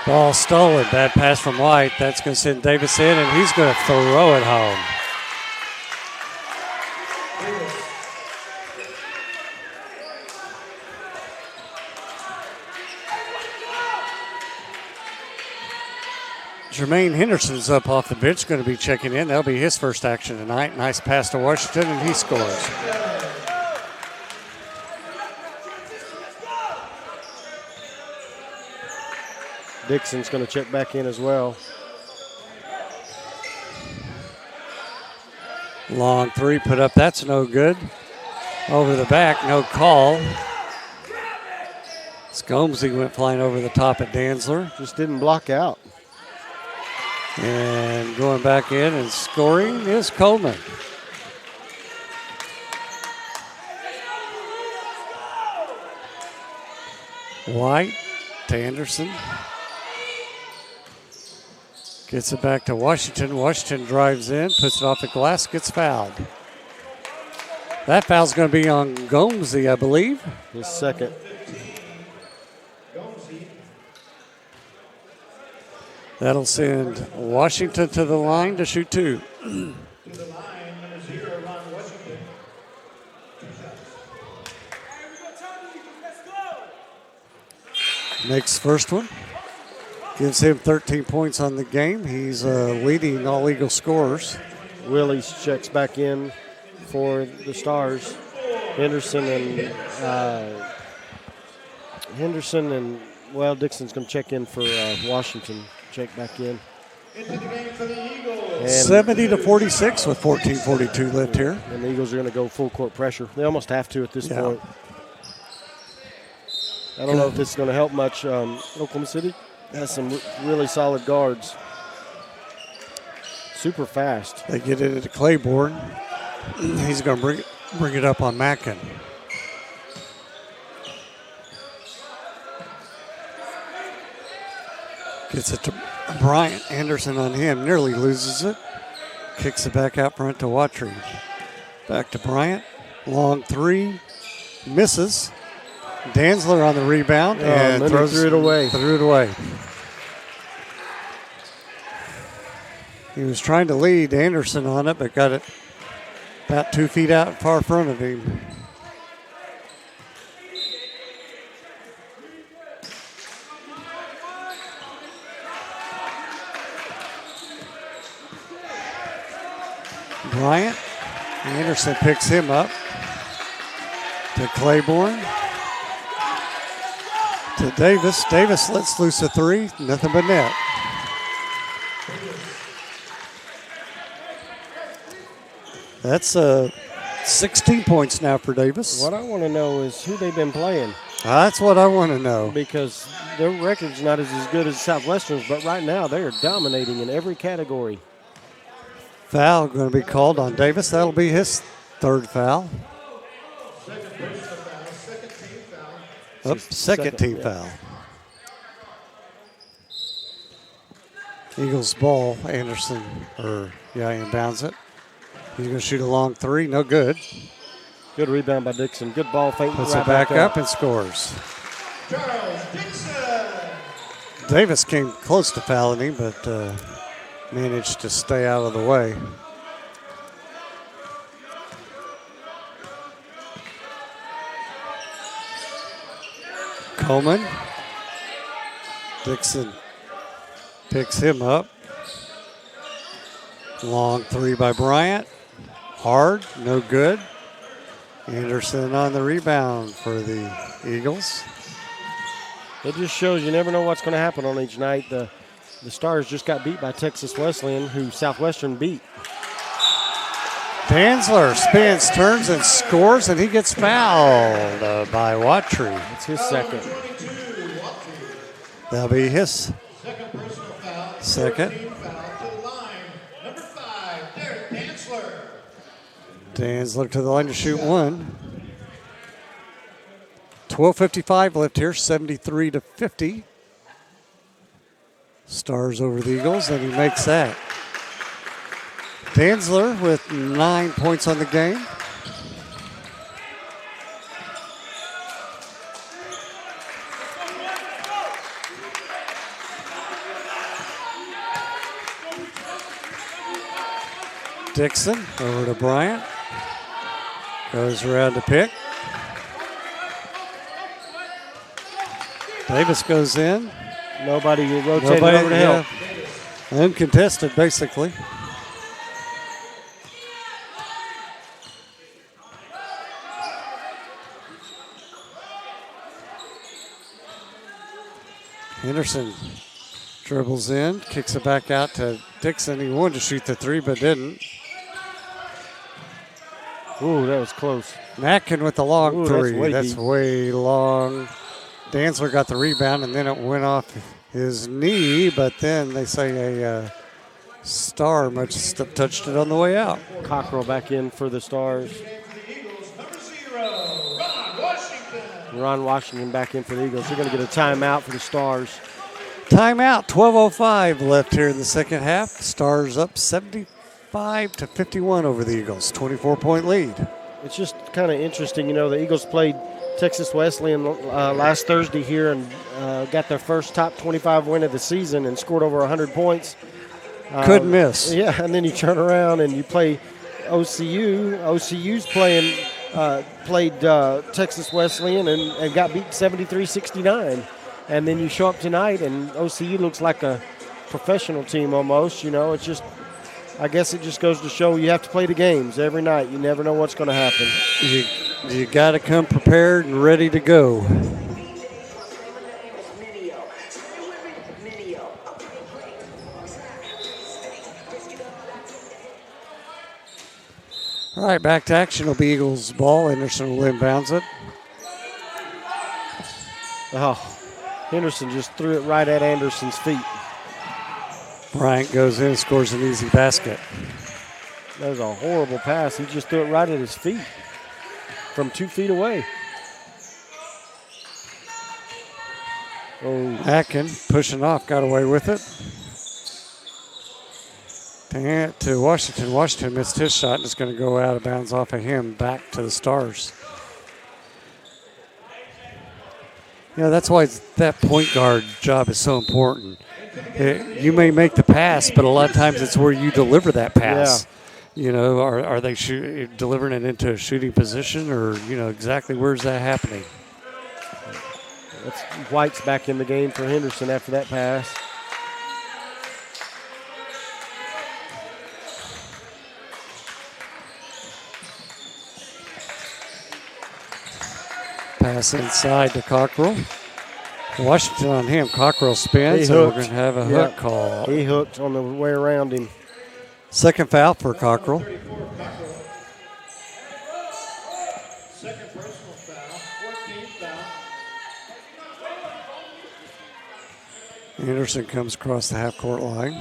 Ball stolen. Bad pass from White. That's going to send Davis in, and he's going to throw it home. Jermaine Henderson's up off the bench, going to be checking in. That'll be his first action tonight. Nice pass to Washington, and he scores. Dixon's going to check back in as well. Long three put up. That's no good. Over the back, no call. Gomesy went flying over the top at Danzler. Just didn't block out. And going back in and scoring is Coleman. White to Anderson. Gets it back to Washington. Washington drives in, puts it off the glass, gets fouled. That foul's going to be on Gomesy, I believe. His second. That'll send Washington to the line to shoot two. To the line, number 0, Ron Washington. Makes first one. Gives him 13 points on the game. He's leading all Eagle scorers. Willies checks back in for the Stars. Henderson and Dixon's going to check in for Washington. Check back in. Into the game for the Eagles. 70-46 with 14:42 left here. And the Eagles are going to go full court pressure. They almost have to at this point. I don't know if this is going to help much. Oklahoma City has some really solid guards. Super fast. They get it to Claiborne. He's going to bring it up on Mackin. Gets it to Bryant. Anderson on him. Nearly loses it. Kicks it back out front to Watry. Back to Bryant. Long three. Misses. Danzler on the rebound and threw it away. Threw it away. He was trying to lead Anderson on it, but got it about 2 feet out far in front of him. Bryant. Anderson picks him up. To Claiborne. To Davis. Davis lets loose a three. Nothing but net. That's 16 points now for Davis. What I want to know is who they've been playing. That's what I want to know. Because their record's not as good as Southwestern's, but right now they are dominating in every category. Foul going to be called on Davis. That'll be his third foul. Second team foul. Eagles ball. Anderson, inbounds it. He's going to shoot a long three. No good. Good rebound by Dixon. Good ball fake. Puts it back up and scores. Charles Dixon. Davis came close to fouling him, but managed to stay out of the way. Coleman. Dixon picks him up. Long three by Bryant. Hard, no good. Anderson on the rebound for the Eagles. It just shows you never know what's going to happen on each night. The Stars just got beat by Texas Wesleyan, who Southwestern beat. Danzler spins, turns, and scores, and he gets fouled by Watry. It's his second. That'll be his Second personal foul. second. Team foul to the line. Number 5, Derek Dantzler. Danzler to the line to shoot one. 12:55 left here, 73-50. Stars over the Eagles, and he makes that. Danzler with 9 points on the game. Dixon over to Bryant. Goes around to pick. Davis goes in. Nobody rotated over to help. Uncontested, basically. Henderson dribbles in, kicks it back out to Dixon. He wanted to shoot the three, but didn't. Ooh, that was close. Mackin with the long Ooh, three. that's That's way long. Danzler got the rebound, and then it went off his knee, but then they say a Star must have touched it on the way out. Cockrell back in for the Stars. Number 0, Ron Washington. Ron Washington back in for the Eagles. They're going to get a timeout for the Stars. Timeout, 12:05 left here in the second half. Stars up 75-51 over the Eagles, 24-point lead. It's just kind of interesting, you know, the Eagles played Texas Wesleyan last Thursday here and got their first top 25 win of the season and scored over 100 points. Couldn't miss. Yeah, and then you turn around and you play OCU. OCU's played Texas Wesleyan and got beat 73-69. And then you show up tonight and OCU looks like a professional team almost. You know, it's just, I guess it just goes to show you have to play the games every night. You never know what's going to happen. You got to come prepared and ready to go. All right, back to action. It'll be Eagles ball. Anderson will inbounds it. Oh, Henderson just threw it right at Anderson's feet. Bryant goes in and scores an easy basket. That was a horrible pass. He just threw it right at his feet from 2 feet away. Oh, Atkin pushing off, got away with it. To Washington. Washington missed his shot and it's going to go out of bounds off of him back to the Stars. You know, that's why that point guard job is so important. You may make the pass, but a lot of times it's where you deliver that pass. Yeah. You know, are they delivering it into a shooting position or, you know, exactly where's that happening? That's White's back in the game for Henderson after that pass. Pass inside to Cockrell. Washington on him. Cockrell spins, and we're going to have a hook call. He hooked on the way around him. Second foul for Cockrell. Second personal foul, 14th foul. Anderson comes across the half-court line.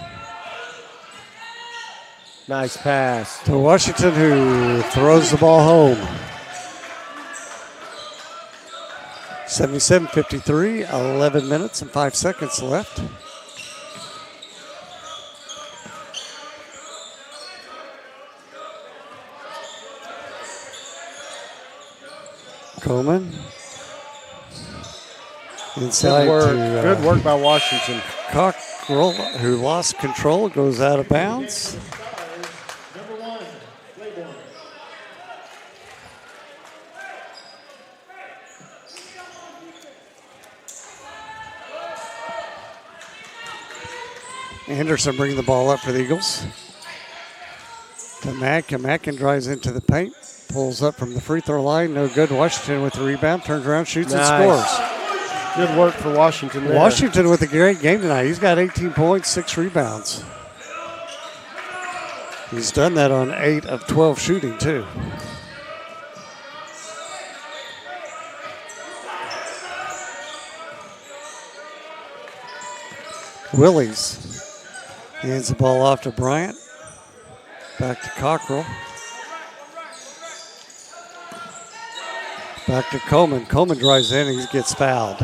Nice pass. To Washington, who throws the ball home. 77-53, 11 minutes and 5 seconds left. Coleman. Inside Good work by Washington. Cockrell, who lost control, goes out of bounds. Number 1, Claiborne. Anderson bringing the ball up for the Eagles. To to Mackin. Mackin drives into the paint, pulls up from the free throw line. No good. Washington with the rebound, turns around, shoots, and scores. Good work for Washington there. Washington with a great game tonight. He's got 18 points, 6 rebounds. He's done that on 8 of 12 shooting, too. Willies hands the ball off to Bryant. Back to Cockrell. Back to Coleman. Coleman drives in and he gets fouled.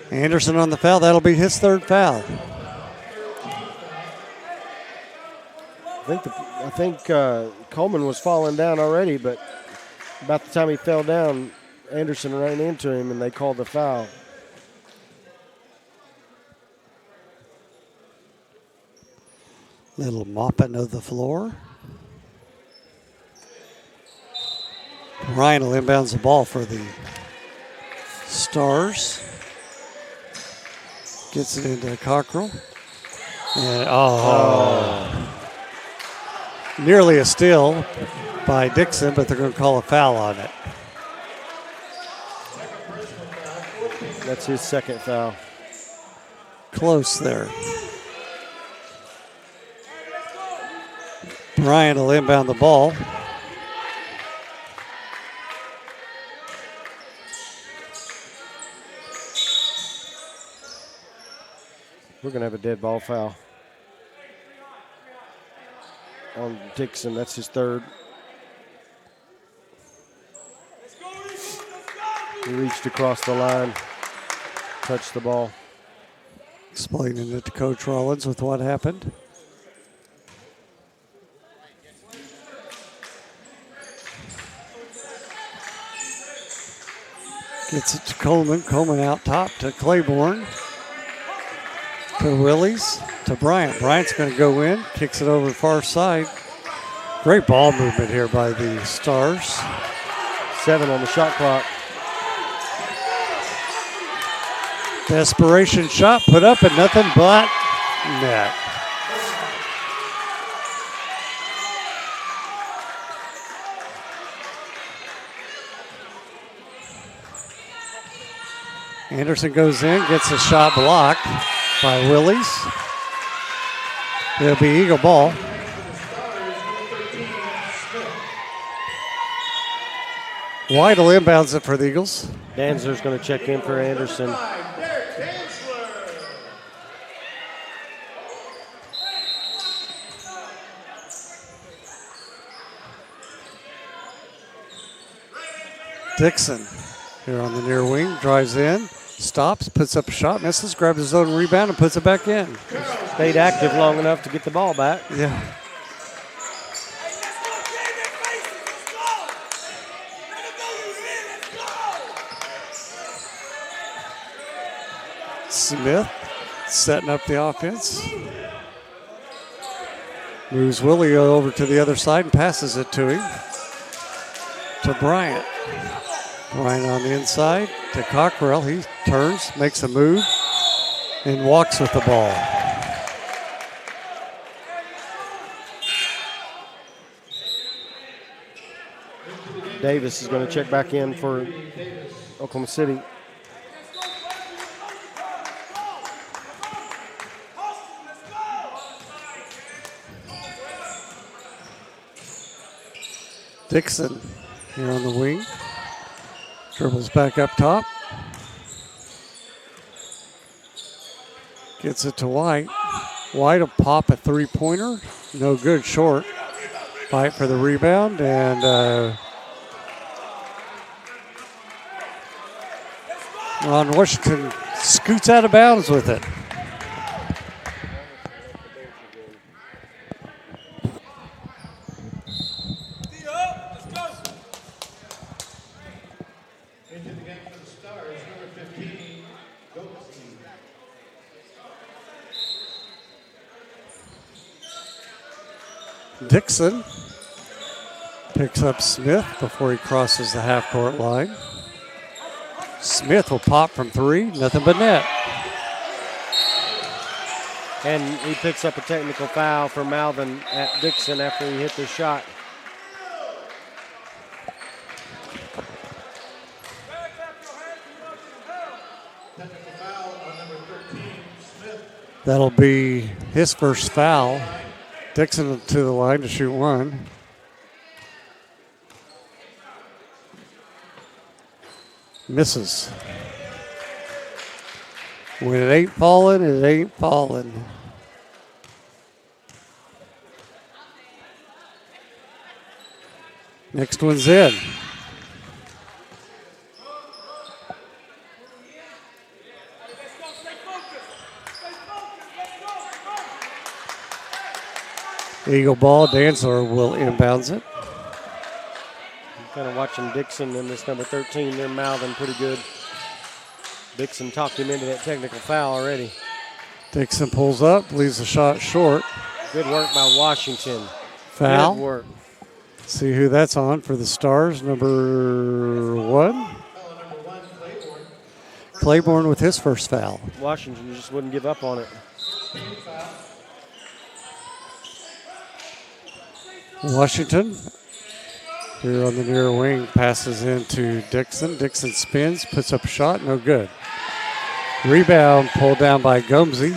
Anderson on the foul. That'll be his 3rd foul. I think Coleman was falling down already, but about the time he fell down, Anderson ran into him and they called the foul. Little mopping of the floor. Ryan will inbounds the ball for the Stars. Gets it into Cockrell. And nearly a steal by Dixon, but they're going to call a foul on it. That's his 2nd foul. Close there. Bryant will inbound the ball. We're going to have a dead ball foul on Dixon. That's his 3rd. He reached across the line, touched the ball. Explaining it to Coach Rollins with what happened. Gets it to Coleman. Coleman out top to Claiborne. To Willies. To Bryant. Bryant's going to go in. Kicks it over the far side. Great ball movement here by the Stars. 7 on the shot clock. Desperation shot put up and nothing but net. Anderson goes in, gets a shot blocked by Willies. It'll be Eagle ball. White will inbounds it for the Eagles. Danzler's going to check in for Anderson. Dixon here on the near wing, drives in, stops, puts up a shot, misses, grabs his own rebound and puts it back in. Stayed active long enough to get the ball back. Yeah. Smith setting up the offense. Moves Willie over to the other side and passes it to him. To Bryant. Bryant on the inside to Cockrell. He turns, makes a move, and walks with the ball. Davis is going to check back in for Oklahoma City. Dixon here on the wing. Dribbles back up top. Gets it to White. White will pop a three-pointer. No good, short. Fight for the rebound, and Ron Washington scoots out of bounds with it. Dixon picks up Smith before he crosses the half-court line. Smith will pop from three, nothing but net. And he picks up a technical foul for Malvin at Dixon after he hit the shot. That'll be his first foul. Dixon to the line to shoot one. Misses. When it ain't falling, it ain't falling. Next one's in. Eagle ball. Dantzler will inbounds it. Kind of watching Dixon in this number 13. They're mouthing pretty good. Dixon talked him into that technical foul already. Dixon pulls up, leaves the shot short. Good work by Washington. Foul. Good work. See who that's on for the Stars. Number one. Claiborne with his first foul. Washington just wouldn't give up on it. Washington here on the near wing passes into Dixon. Dixon spins, puts up a shot, no good. Rebound pulled down by Gomsey.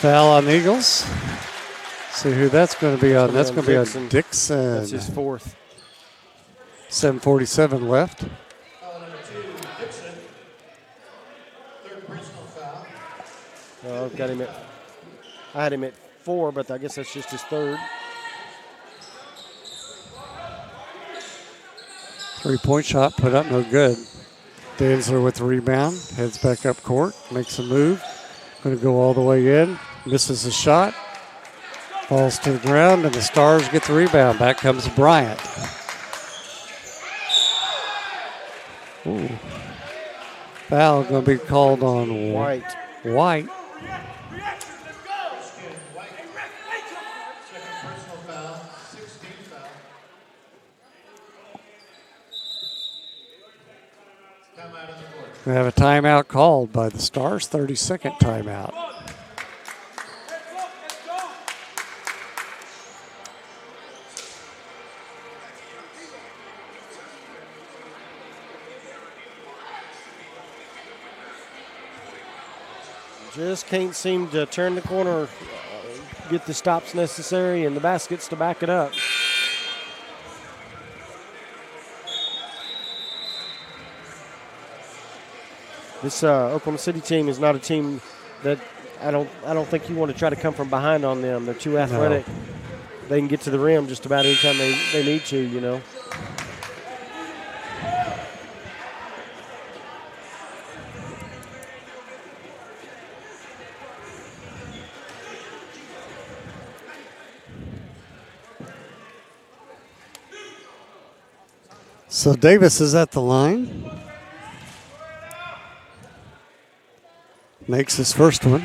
Foul on the Eagles. See who that's going to be on. That's going to be on Dixon. That's his fourth. 7:47 left. I've got him at. I had him at 4, but I guess that's just his third. 3-point shot put up, no good. Dantzler with the rebound, heads back up court, makes a move. Going to go all the way in, misses the shot, falls to the ground, and the Stars get the rebound. Back comes Bryant. Ooh. Foul going to be called on White. We have a timeout called by the Stars, 30-second timeout. Just can't seem to turn the corner, get the stops necessary, and the baskets to back it up. This Oklahoma City team is not a team that I don't think you want to try to come from behind on them. They're too athletic. No. They can get to the rim just about any time they need to, you know. So Davis is at the line. Makes his first one.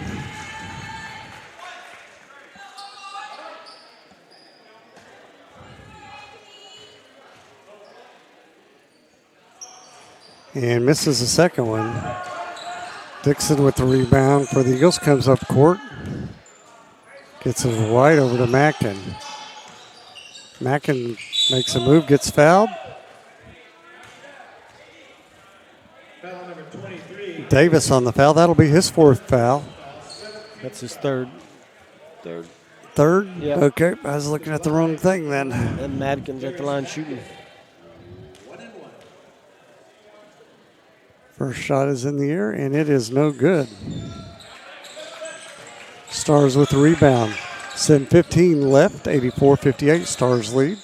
And misses the second one. Dixon with the rebound for the Eagles, comes up court. Gets it wide over to Mackin. Mackin makes a move, gets fouled. Davis on the foul. That'll be his fourth foul. That's his third? Yeah. Okay, I was looking at the wrong thing then. And Madkin's at the line shooting. First shot is in the air, and it is no good. Stars with the rebound. 7:15 left, 84-58. Stars lead.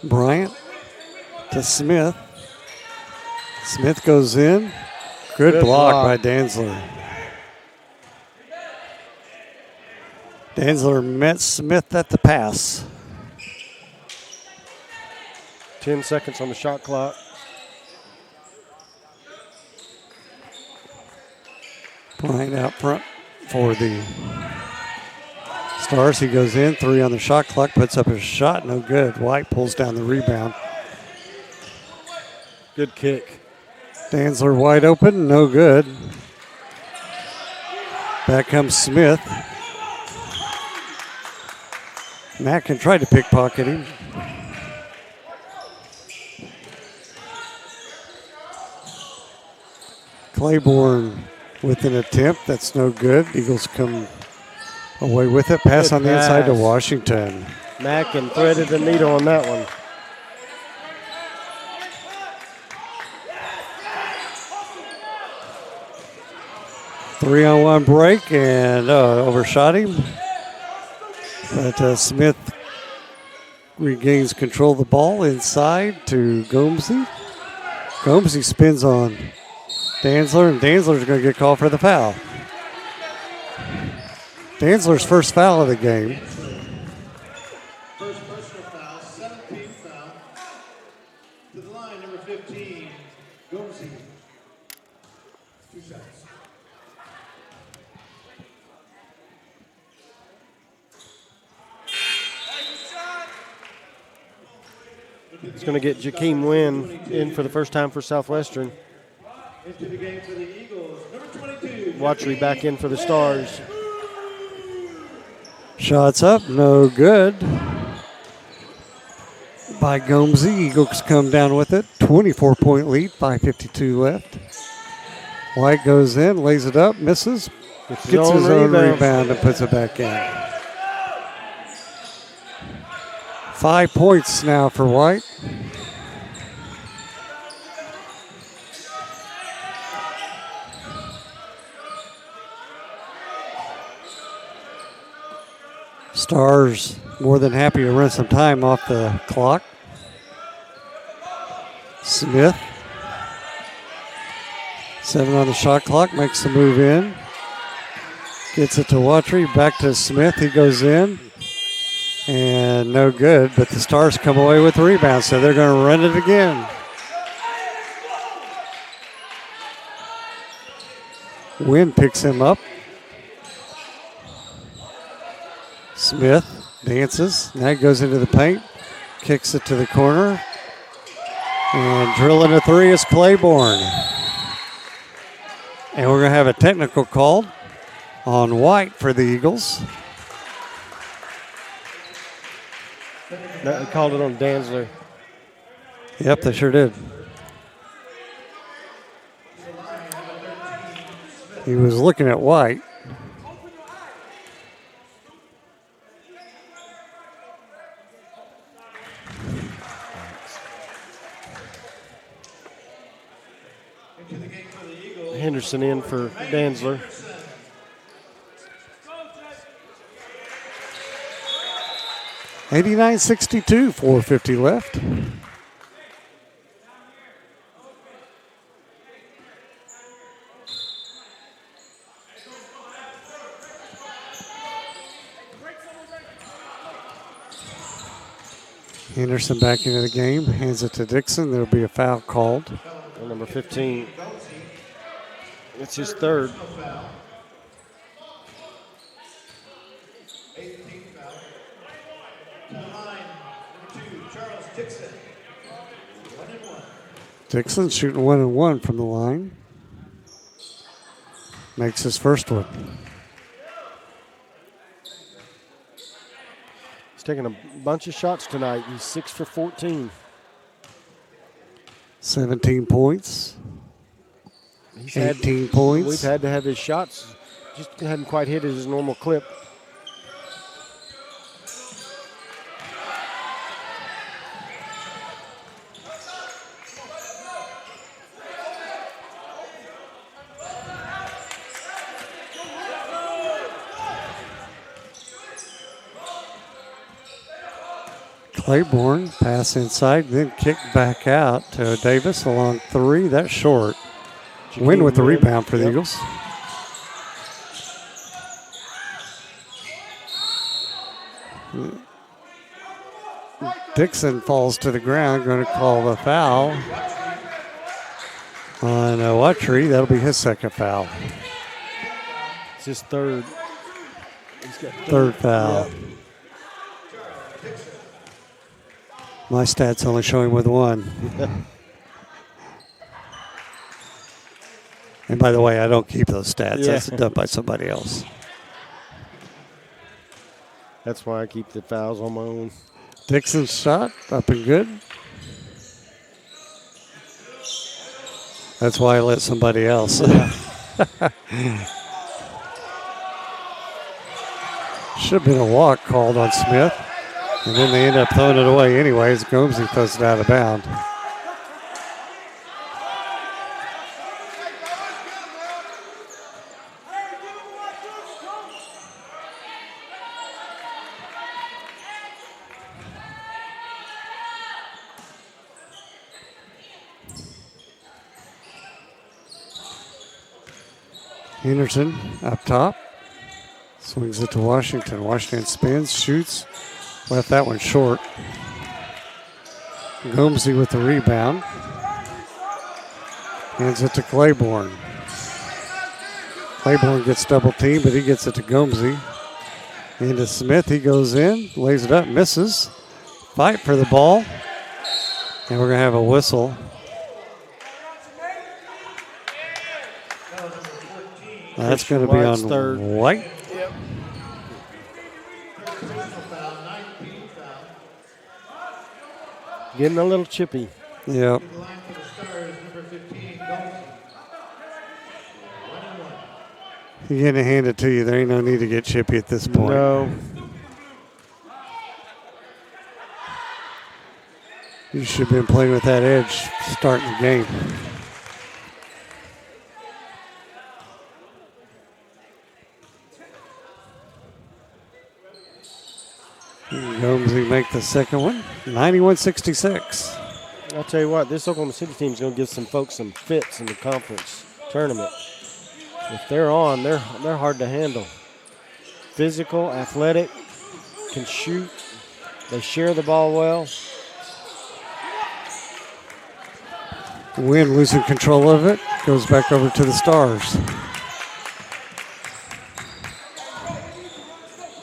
Bryant to Smith. Smith goes in. Good block by Dantzler. Dantzler met Smith at the pass. 10 seconds on the shot clock. Bryant out front for the Stars. He goes in, 3 on the shot clock, puts up his shot, no good. White pulls down the rebound. Good kick. Danzler wide open, no good. Back comes Smith. Mackin tried to pickpocket him. Claiborne with an attempt, that's no good. Eagles come away with it. Pass Good on the inside to pass. Washington. Mackin threaded the needle on that one. Three-on-one break and overshot him. But Smith regains control of the ball inside to Gomesy. Gomesy spins on Danzler, and Danzler's going to get called for the foul. Danzler's first foul of the game. First personal foul, 17th foul. To the line, number 15, Gomesy. 2 seconds. It's going to get Jakeem Wynn in for the first time for Southwestern. Into the game for the Eagles, number 22. Watchery back in for the Stars. Shots up, no good. By Gomesy, Eagles come down with it. 24-point lead, 5:52 left. White goes in, lays it up, misses. Gets his own rebound and puts it back in. 5 points now for White. Stars more than happy to run some time off the clock. Smith, 7 on the shot clock, makes the move in. Gets it to Watchery, back to Smith, he goes in. And no good, but the Stars come away with the rebound, so they're going to run it again. Wynn picks him up. Smith dances. Now he goes into the paint. Kicks it to the corner. And drilling a 3 is Claiborne. And we're going to have a technical call on White for the Eagles. They called it on Danzler. Yep, they sure did. He was looking at White. Henderson in for Danzler. $89-62, 4:50 left. Henderson back into the game, hands it to Dixon. There'll be a foul called. Number 15. It's his third. Dixon shooting 1-1 from the line. Makes his first one. He's taking a bunch of shots tonight. He's 6 for 14. 17 points. He's 18 points. We've had to have his shots. Just hadn't quite hit his normal clip. Claiborne, pass inside, then kick back out to Davis along 3. That's short. Win with the rebound for the Eagles. Dixon falls to the ground, going to call the foul on Watchery. That'll be his second foul. It's his third. He's got Third foul. Yep. My stats only show him with one. And by the way, I don't keep those stats. Yeah. That's done by somebody else. That's why I keep the fouls on my own. Dixon's shot up and good. That's why I let somebody else. Should have been a walk called on Smith. And then they end up throwing it away anyways. Gomesy throws it out of bounds. Henderson up top. Swings it to Washington. Washington spins, shoots. Left that one short. Gomesy with the rebound. Hands it to Claiborne. Claiborne gets double teamed, but he gets it to Gomesy. Into Smith. He goes in, lays it up, misses. Fight for the ball. And we're going to have a whistle. That's going to be on third. White. Yep. Getting a little chippy. Yep. He's going to hand it to you. There ain't no need to get chippy at this point. No. You should have been playing with that edge starting the game. Gomesy make the second one, 91-66. I'll tell you what, this Oklahoma City team is going to give some folks some fits in the conference tournament. If they're on, they're hard to handle. Physical, athletic, can shoot. They share the ball well. Wynn losing control of it, goes back over to the Stars.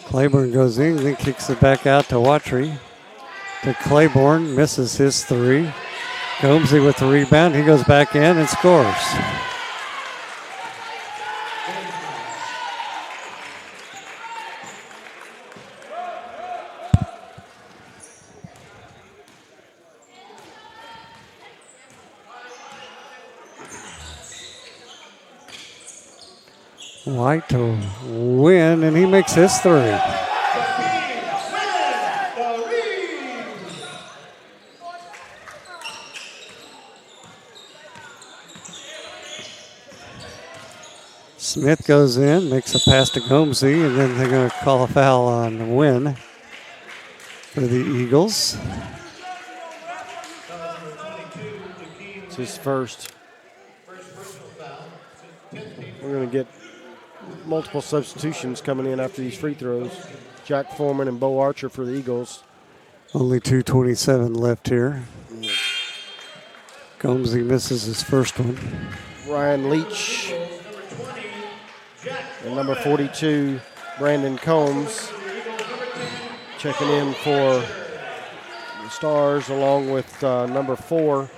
Claiborne goes in, then kicks it back out to Watry. To Claiborne, misses his three. Gomesy with the rebound. He goes back in and scores. White to Win, and he makes his three. Smith goes in, makes a pass to Gomesy, and then they're going to call a foul on Wynn for the Eagles. It's his first. We're going to get multiple substitutions coming in after these free throws. Jack Foreman and Bo Archer for the Eagles. Only 2:27 left here. Gomesy misses his first one. Ryan Leach and number 42, Brandon Combs, checking in for the Stars, along with number 4,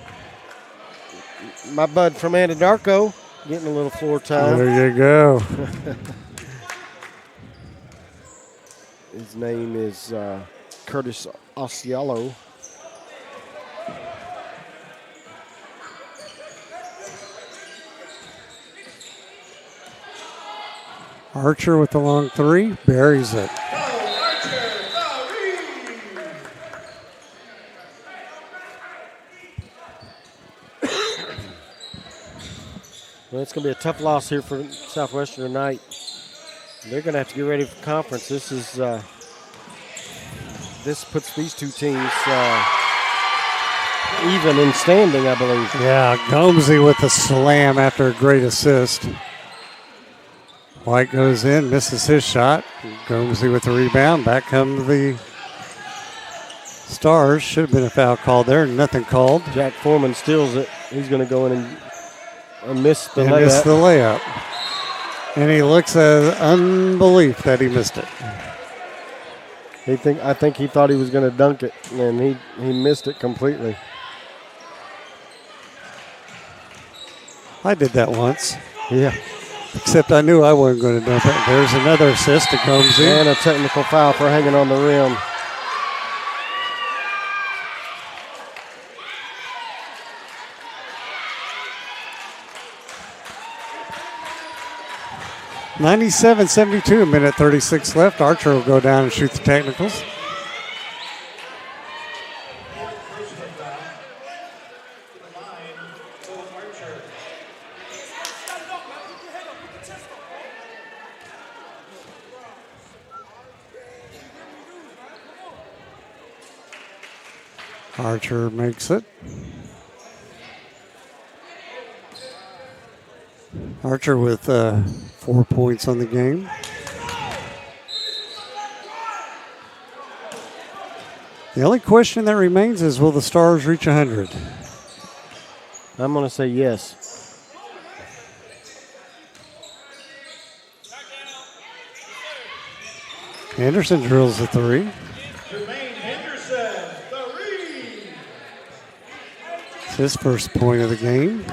my bud from Anadarko, getting a little floor time. There you go. His name is Curtis Osceola. Archer with the long three, buries it. Well, it's going to be a tough loss here for Southwestern tonight. They're going to have to get ready for conference. This puts these two teams even in standing, I believe. Yeah, Gomesy with the slam after a great assist. White goes in, misses his shot. Gomesy with the rebound. Back come the Stars. Should have been a foul called there. Nothing called. Jack Foreman steals it. He's going to go in and miss the layup. Missed the layup. And he looks at unbelief that he missed it. I think he thought he was going to dunk it, and he missed it completely. I did that once. Yeah. Except I knew I wasn't going to dump it. There's another assist that comes in. And a technical foul for hanging on the rim. (97-72), a minute 36 left. Archer will go down and shoot the technicals. Archer makes it. Archer with 4 points on the game. The only question that remains is, will the Stars reach 100? I'm going to say yes. Henderson drills a three. It's his first point of the game.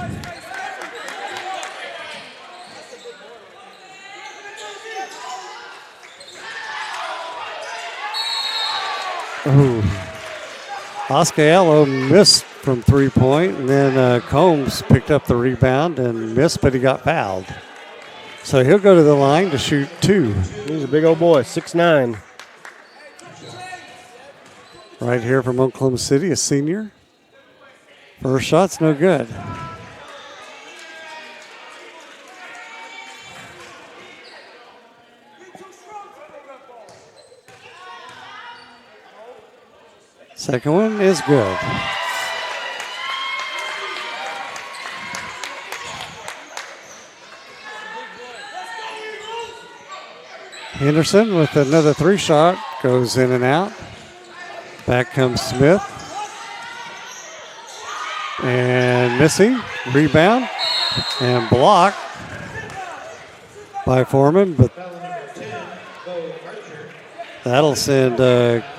Oscaello missed from 3-point, and then Combs picked up the rebound and missed, but he got fouled. So he'll go to the line to shoot two. He's a big old boy, 6'9". Right here from Oklahoma City, a senior. First shot's no good. Second one is good. Henderson with another three shot, goes in and out. Back comes Smith. And missing, rebound, and blocked by Foreman, but that'll send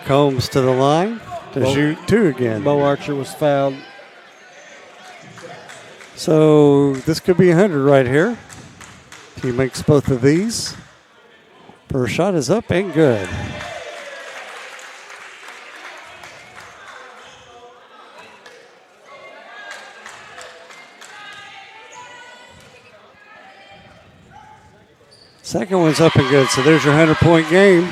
Combs to the line to shoot two again. Bo Archer was fouled. So this could be 100 right here. He makes both of these. First shot is up and good. Second one's up and good, so there's your 100-point game.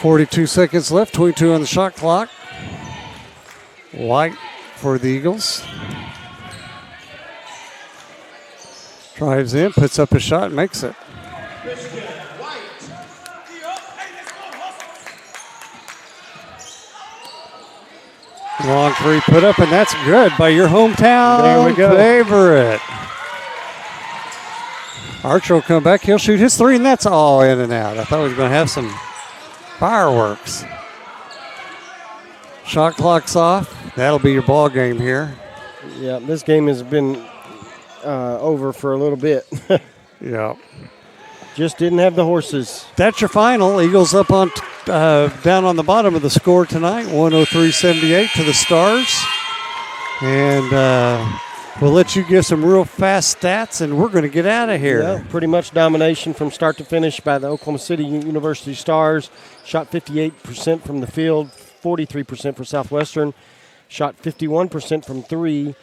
.42 seconds left, 22 on the shot clock. White for the Eagles. Drives in, puts up a shot, makes it. Long three put up, and that's good by your hometown favorite. Archer will come back. He'll shoot his three, and that's all in and out. I thought we were going to have some fireworks. Shot clock's off. That'll be your ball game here. Yeah, this game has been over for a little bit. Yeah. Just didn't have the horses. That's your final. Eagles up on down on the bottom of the score tonight, 103-78 to the Stars. And we'll let you give some real fast stats, and we're going to get out of here. Yeah, pretty much domination from start to finish by the Oklahoma City University Stars. Shot 58% from the field, 43% for Southwestern. Shot 51% from three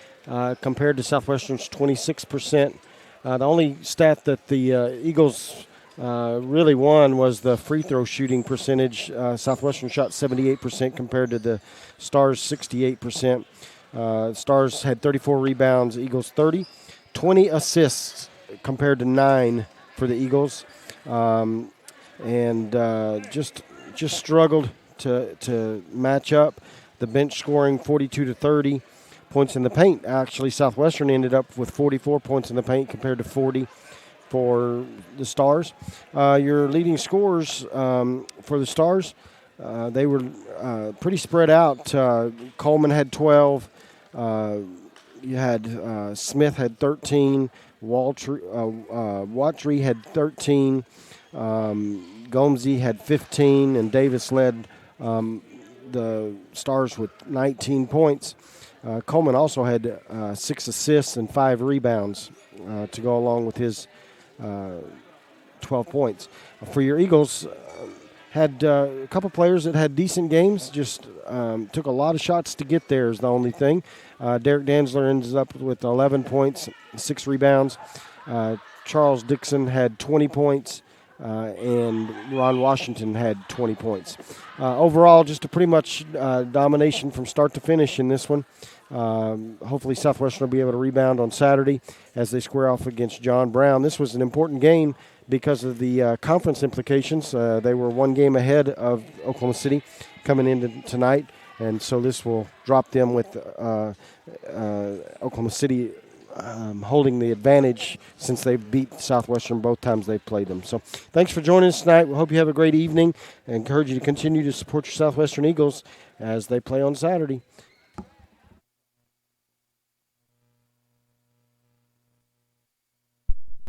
compared to Southwestern's 26%. The only stat that the Eagles really won was the free throw shooting percentage. Southwestern shot 78% compared to the Stars 68%. Stars had 34 rebounds, Eagles 30. 20 assists compared to 9 for the Eagles. Just struggled to match up. The bench scoring 42 to 30 points in the paint. Actually, Southwestern ended up with 44 points in the paint compared to 40 for the Stars. Your leading scorers for the Stars, they were pretty spread out. Coleman had 12. You had Smith had 13. Watry had 13. Gomsey had 15, and Davis led the Stars with 19 points. Coleman also had 6 assists and 5 rebounds to go along with his 12 points. For your Eagles, had a couple players that had decent games, just took a lot of shots to get there is the only thing. Derek Danzler ends up with 11 points, 6 rebounds. Charles Dixon had 20 points, and Ron Washington had 20 points. Overall, just a pretty much domination from start to finish in this one. Hopefully Southwestern will be able to rebound on Saturday as they square off against John Brown. This was an important game because of the conference implications. They were one game ahead of Oklahoma City coming into tonight, and so this will drop them with Oklahoma City holding the advantage since they've beat Southwestern both times they've played them. So thanks for joining us tonight. We hope you have a great evening. I encourage you to continue to support your Southwestern Eagles as they play on Saturday.